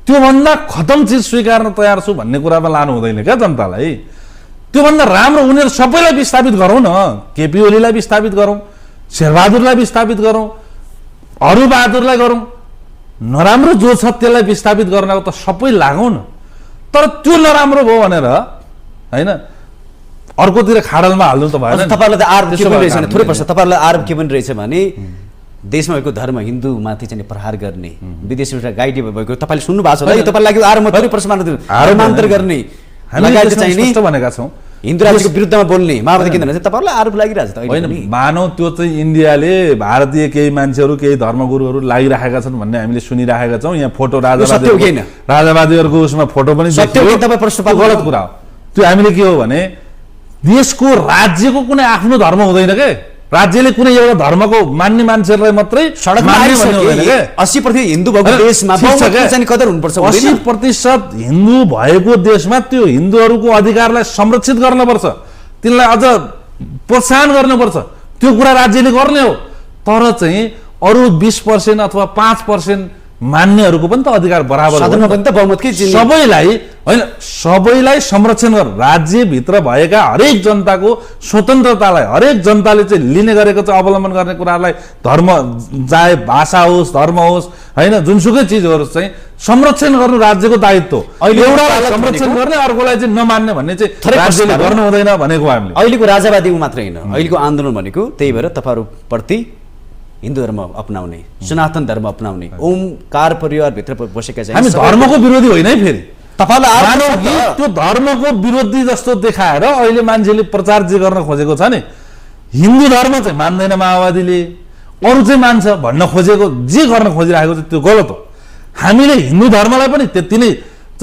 त्योभन्दा खतम चिज स्वीकार्न तयार छु भन्ने कुरामा लानु हुँदैन क्या जनतालाई। त्योभन्दा राम्रो उनीहरू सबैलाई विस्थापित गरौँ न। केपी ओलीलाई विस्थापित गरौँ, शेरबहादुरलाई विस्थापित गरौँ, अरू बहादुरलाई गरौँ, नराम्रो जो छ त्यसलाई विस्थापित गर्नको त सबै लागौँ न। तर त्यो नराम्रो भयो भनेर होइन अर्कोतिर खाडलमा हाल्नु त भएन। तपाईँलाई त आरोप के पनि रहेछ थोरै प्रश्न, तपाईँलाई आरोप के पनि रहेछ भने देशमा भएको धर्म हिन्दूमाथि चाहिँ प्रहार गर्ने, विदेशीबाट गाइडी भएको तपाईँले सुन्नु भएको छ होला। यो तपाईँलाई लाग्यो आरोप थोरै प्रश्न आरोपान्तर गर्ने लगायत चाहिँ नि भनेका छौँ। हिन्दू राज्यको विरुद्धमा बोल्ने माओवादी केन्द्र चाहिँ तपाईँहरूलाई आरोप लागिरहेछ त होइन। मानौ त्यो चाहिँ इन्डियाले भारतीय केही मान्छेहरू केही धर्मगुरुहरू लागिरहेका छन् भन्ने हामीले सुनिरहेका छौँ। यहाँ फोटो राजावादीहरूको उसमा फोटो पनि गलत कुरा हो। त्यो हामीले के हो भने देशको राज्यको कुनै आफ्नो धर्म हुँदैन के। राज्यले कुनै एउटा धर्मको मान्ने मान्छेहरूलाई मात्रै 80% हिन्दू भएको देशमा 80% हिन्दू भएको देशमा त्यो हिन्दूहरूको अधिकारलाई संरक्षित गर्नुपर्छ, तिनलाई अझ प्रोत्साहन गर्नुपर्छ। त्यो कुरा राज्यले गर्ने हो। तर चाहिँ अरू 20% अथवा 5% मान्नेहरूको पनि त अधिकार बराबर हो। सदनमा पनि त बहुमतकै जिम्मेवारी। सबैलाई होइन, सबैलाई संरक्षण गर। राज्यभित्र भएका हरेक जनताको स्वतन्त्रतालाई हरेक जनताले चाहिँ लिने गरेको चाहिँ अवलम्बन गर्ने कुरालाई, धर्म चाहे भाषा होस्, धर्म होस्, होइन, जुनसुकै चिजहरू चाहिँ संरक्षण गर्नु राज्यको दायित्व हो। अहिले एउटालाई संरक्षण गर्ने, अर्कोलाई चाहिँ नमान्ने भन्ने चाहिँ राज्यले गर्नु हुँदैन भनेको हामीले। अहिलेको राजावादी मात्र होइन, अहिलेको आन्दोलन भनेको त्यही भएर तपाईँहरूप्रति हिन्दू धर्म अपनाउने, सनातन धर्म अपनाउने, ओमकार परिवारभित्र बसेका चाहिँ हामी धर्मको विरोधी होइन है। फेरि तपाईँलाई त्यो धर्मको विरोधी जस्तो देखाएर अहिले मान्छेले प्रचार जे गर्न खोजेको छ नि, हिन्दू धर्म चाहिँ मान्दैन माओवादीले, अरू चाहिँ मान्छ भन्न खोजेको, जे गर्न खोजिरहेको छ त्यो गलत हो। हामीले हिन्दू धर्मलाई पनि त्यति नै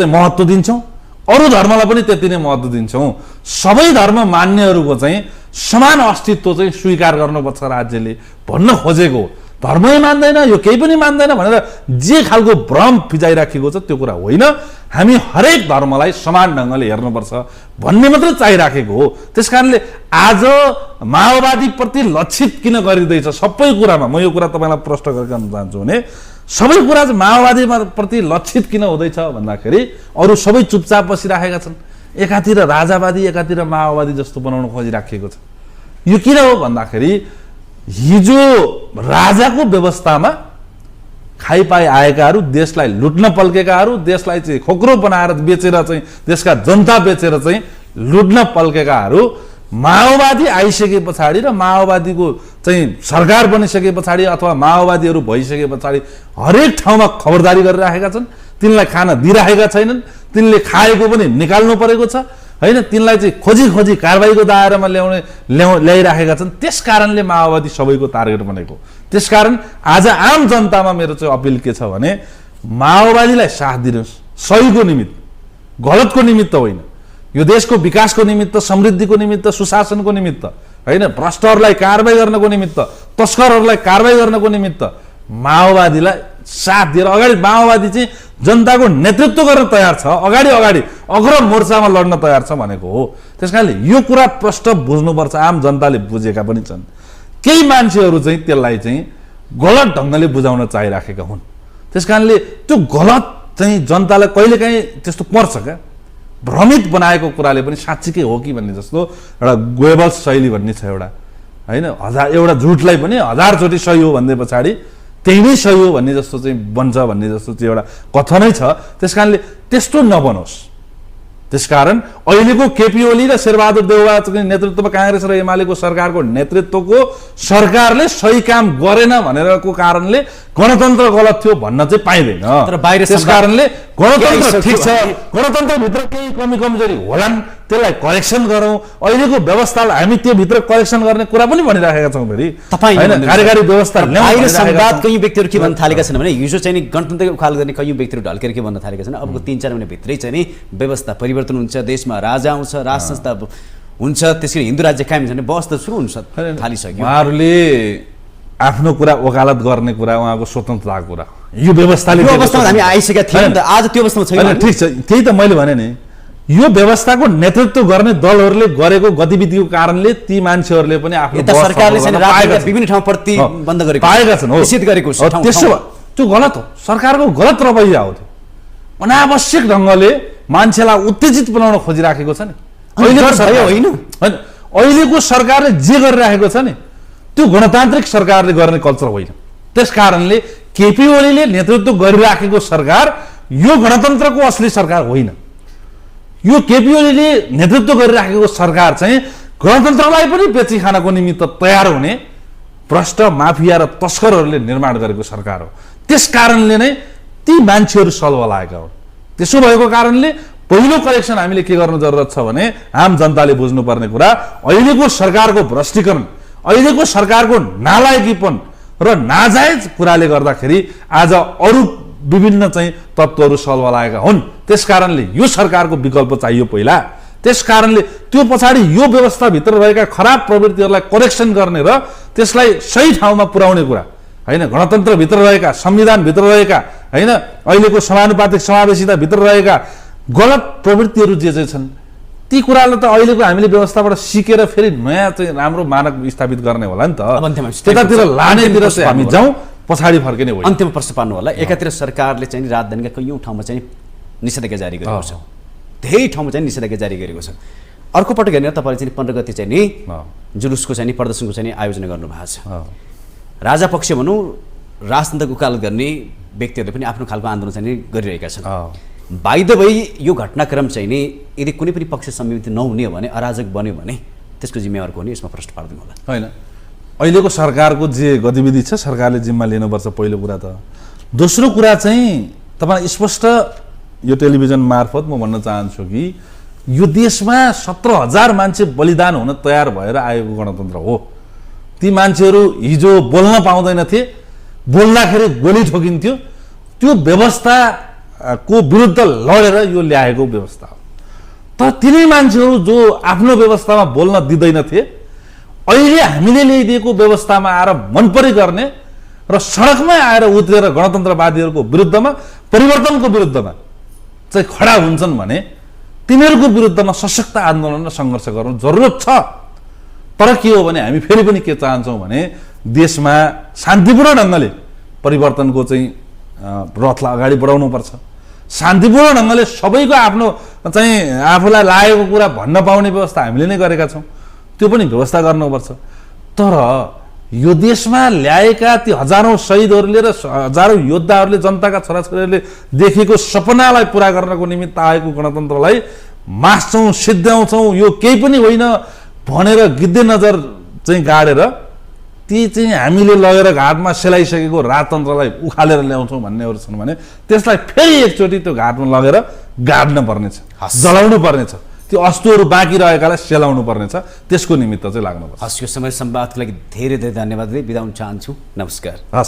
चाहिँ महत्त्व दिन्छौँ, अरू धर्मलाई पनि त्यति नै महत्त्व दिन्छौँ। सबै धर्म मान्नेहरूको चाहिँ समान अस्तित्व चाहिँ स्वीकार गर्नुपर्छ राज्यले भन्न खोजेको। धर्मै मान्दैन, यो केही पनि मान्दैन भनेर जे खालको भ्रम फिजाइराखेको छ त्यो कुरा होइन। हामी हरेक धर्मलाई समान ढङ्गले हेर्नुपर्छ भन्ने मात्रै चाहिराखेको हो। त्यस कारणले आज माओवादीप्रति लक्षित किन गरिँदैछ सबै कुरामा, म यो कुरा तपाईँलाई प्रश्न गर्न चाहन्छु भने सबै कुरा चाहिँ माओवादीप्रति लक्षित किन हुँदैछ भन्दाखेरि अरू सबै चुपचाप बसिराखेका छन्। एकातिर राजावादी, एकातिर माओवादी जस्तो बनाउन खोजिराखेको छ। यो किन हो भन्दाखेरि हिजो राजाको व्यवस्थामा खाइपाई आएकाहरू, देशलाई लुट्न पल्केकाहरू, देशलाई चाहिँ खोक्रो बनाएर बेचेर चाहिँ देशका जनता बेचेर चाहिँ लुट्न पल्केकाहरू माओवादी आइसके पछाडि र माओवादीको चाहिँ सरकार बनिसके पछाडि अथवा माओवादीहरू भइसके पछाडि हरेक ठाउँमा खबरदारी गरिराखेका छन्। तिनलाई खान दिइराखेका छैनन्, तिनले खाएको पनि निकाल्नु परेको छ, होइन, तिनलाई चाहिँ खोजी खोजी कारबाहीको दायरामा ल्याइराखेका छन्। त्यस कारणले माओवादी सबैको टार्गेट बनेको। त्यसकारण आज आम जनतामा मेरो चाहिँ अपिल के छ भने माओवादीलाई साथ दिनुहोस्, सहीको निमित्त, गलतको निमित्त होइन। यो देशको विकासको निमित्त, समृद्धिको निमित्त, सुशासनको निमित्त, होइन, भ्रष्टहरूलाई कारबाही गर्नको निमित्त, तस्करहरूलाई कारबाही गर्नको निमित्त माओवादीलाई साथ दिएर अगाडि माओवादी चाहिँ जनताको नेतृत्व गर्न तयार छ, अगाडि अग्रम मोर्चामा लड्न तयार छ भनेको हो। त्यस कारणले यो कुरा प्रष्ट बुझ्नुपर्छ। आम जनताले बुझेका पनि छन्, केही मान्छेहरू चाहिँ त्यसलाई चाहिँ गलत ढङ्गले बुझाउन चाहिराखेका हुन्। त्यस कारणले त्यो गलत चाहिँ जनतालाई कहिलेकाहीँ त्यस्तो पर्छ क्या, भ्रमित बनाएको कुराले पनि साँच्चीकै हो कि भन्ने जस्तो एउटा गोएबल्स शैली भन्ने छ एउटा, होइन, एउटा झुटलाई पनि 1000 चोटि सही हो भन्ने पछाडि त्यही नै सही हो भन्ने जस्तो चाहिँ बन्छ भन्ने जस्तो चाहिँ एउटा कथनै छ। त्यस कारणले त्यस्तो नबनोस्। त्यसकारण अहिलेको केपी ओली र शेरबहादुर देउवाको नेतृत्वमा काङ्ग्रेस र एमालेको सरकारको नेतृत्वको सरकारले सही काम गरेन भनेरको कारणले गणतन्त्र गलत थियो भन्न चाहिँ पाइँदैन। तर बाहिर त्यस कारणले गणतन्त्र ठिक छ, गणतन्त्रभित्र केही कमी कमजोरी होलान्, त्यसलाई करेक्सन गरौँ। अहिलेको व्यवस्थालाई हामी त्यो भित्र करेक्सन गर्ने कुरा पनि भनिराखेका छौँ। फेरि होइन, कार्यकारी व्यवस्था बाहिर संवाद कयौँ व्यक्तिहरू के भन्न थालेका छन् भने हिजो चाहिँ नि गणतन्त्रको उखाल गर्ने कयौँ व्यक्तिहरू ढल्केर के भन्न थालेका छन्, अबको 3-4 महिनाभित्रै चाहिँ नि व्यवस्था परिवर्तन हुन्छ, देशमा राजा आउँछ, राज संस्था हुन्छ, त्यसरी हिन्दू राज्य कायम हुन्छ भने बस त सुरु हुन्छ थालिसक्यो। उहाँहरूले आफ्नो कुरा वकालत गर्ने कुरा उहाँको स्वतन्त्रताको कुरा, यो व्यवस्थाले यो अवस्थामा हामी आइसकेका थियौँ नि त, आज त्यो अवस्थामा छैन। ठिक छ, त्यही त मैले भने नि, यो व्यवस्थाको नेतृत्व गर्ने दलहरूले गरेको गतिविधिको कारणले ती मान्छेहरूले पनि आफ्नो सरकारले विभिन्न ठाउँ प्रतिबन्ध गरेको पाएका छन्, निषेध गरेको छ। त्यसो त्यो गलत हो, सरकारको गलत रवैया हो। त्यो अनावश्यक ढङ्गले मान्छेलाई उत्तेजित बनाउन खोजिराखेको छ नि अहिलेको सरकारले जे गरिराखेको छ नि त्यो गणतान्त्रिक सरकारले गर्ने कल्चर होइन। त्यस कारणले केपी ओलीले नेतृत्व गरिराखेको सरकार यो गणतन्त्रको असली सरकार होइन। यो केपी ओलीले नेतृत्व गरिराखेको सरकार चाहिँ गणतन्त्रलाई पनि बेची खानको निमित्त तयार हुने भ्रष्ट माफिया र तस्करहरूले निर्माण गरेको सरकार हो। त्यस कारणले नै ती मान्छेहरू सल्वा लागेका हुन्। त्यसो भएको कारणले पहिलो करेक्सन हामीले के गर्न जरुरत छ भने आम जनताले बुझ्नुपर्ने कुरा अहिलेको सरकारको भ्रष्टीकरण, अहिलेको सरकारको नालायकीपन र नाजायज कुराले गर्दाखेरि आज अरू विभिन्न चाहिँ तत्त्वहरू सल्वा लागेका हुन्। त्यस कारणले यो सरकारको विकल्प चाहियो पहिला। त्यस कारणले त्यो पछाडि यो व्यवस्थाभित्र रहेका खराब प्रवृत्तिहरूलाई करेक्सन गर्ने र त्यसलाई सही ठाउँमा पुर्याउने कुरा हैन, गणतन्त्रभित्र रहेका, संविधानभित्र रहेका, हैन, अहिलेको समानुपातिक समावेशिताभित्र रहेका गलत प्रवृत्तिहरू जे जे छन् ती कुरालाई त अहिलेको हामीले व्यवस्थाबाट सिकेर फेरि नयाँ चाहिँ राम्रो मानक स्थापित गर्ने होला नि त। त्यतातिर लानेतिर चाहिँ हामी जाउँ। पछाडि फर्किने होइन। अन्त्यमा प्रश्न पार्नु होला, एकातिर सरकारले चाहिँ राजधानीका कैयौँ ठाउँमा चाहिँ निषेधाज्ञा जारी गरेको छ, धेरै ठाउँमा चाहिँ निषेधाज्ञा जारी गरेको छ। अर्को पटक हेर्ने तपाईँले चाहिँ 15 गते चाहिँ नि जुलुसको चाहिँ प्रदर्शनको चाहिँ आयोजना गर्नुभएको छ। राजा पक्ष भनौँ राजतन्त्रको वकालत गर्ने व्यक्तिहरूले पनि आफ्नो खालको आन्दोलन चाहिँ गरिरहेका छन्। बाइ द वे यो घटनाक्रम चाहिँ नि यदि कुनै पनि पक्ष संयमित नहुने हो भने, अराजक बन्यो भने त्यसको जिम्मेवार को हो नि, यसमा प्रश्न पार्दिनु होला। होइन, अहिलेको सरकारको जे गतिविधि छ सरकारले जिम्मा लिनुपर्छ पहिलो कुरा त। दोस्रो कुरा चाहिँ तपाईँ स्पष्ट यो टेलिभिजन मार्फत म भन्न चाहन्छु कि यो देशमा 17,000 मान्छे बलिदान हुन तयार भएर आएको गणतन्त्र हो। ती मान्छेहरू हिजो बोल्न पाउँदैनथे, बोल्दाखेरि गोली ठोकिन्थ्यो, त्यो व्यवस्थाको विरुद्ध लडेर यो ल्याएको व्यवस्था हो। तर तिनै मान्छेहरू जो आफ्नो व्यवस्थामा बोल्न दिँदैनथे, अहिले हामीले ल्याइदिएको व्यवस्थामा आएर मनपरी गर्ने र सडकमै आएर उत्रेर गणतन्त्रवादीहरूको विरुद्धमा, परिवर्तनको विरुद्धमा चाहिँ खडा हुन्छन् भने तिनीहरूको विरुद्धमा सशक्त आन्दोलन र सङ्घर्ष गर्नु जरुरत छ। तर के हो भने हामी फेरि पनि के चाहन्छौँ भने देशमा शान्तिपूर्ण ढङ्गले परिवर्तनको चाहिँ रथलाई अगाडि बढाउनुपर्छ। शान्तिपूर्ण ढङ्गले सबैको आफ्नो चाहिँ आफूलाई लागेको कुरा भन्न पाउने व्यवस्था हामीले नै गरेका छौँ, त्यो पनि व्यवस्था गर्नुपर्छ। तर यो देशमा ल्याएका ती हजारौँ शहीदहरूले र हजारौँ योद्धाहरूले, जनताका छोराछोरीहरूले देखेको सपनालाई पुरा गर्नको निमित्त आएको गणतन्त्रलाई मास्छौँ, सिद्ध्याउँछौँ, यो केही पनि होइन भनेर गिद्धे नजर चाहिँ गाडेर ती चाहिँ हामीले लगेर घाटमा सेलाइसकेको राजतन्त्रलाई उखालेर ल्याउँछौँ भन्नेहरू छन् भने त्यसलाई फेरि एकचोटि त्यो घाटमा लगेर गाड्न पर्नेछ, जलाउनु पर्नेछ, त्यो अस्तुहरू बाँकी रहेकालाई सेलाउनु पर्नेछ, त्यसको निमित्त चाहिँ लाग्नुपर्छ। हस्, यो समय संवादको लागि धेरै धेरै धन्यवाद दिँदै बिदा हुन चाहन्छु। नमस्कार। हस्।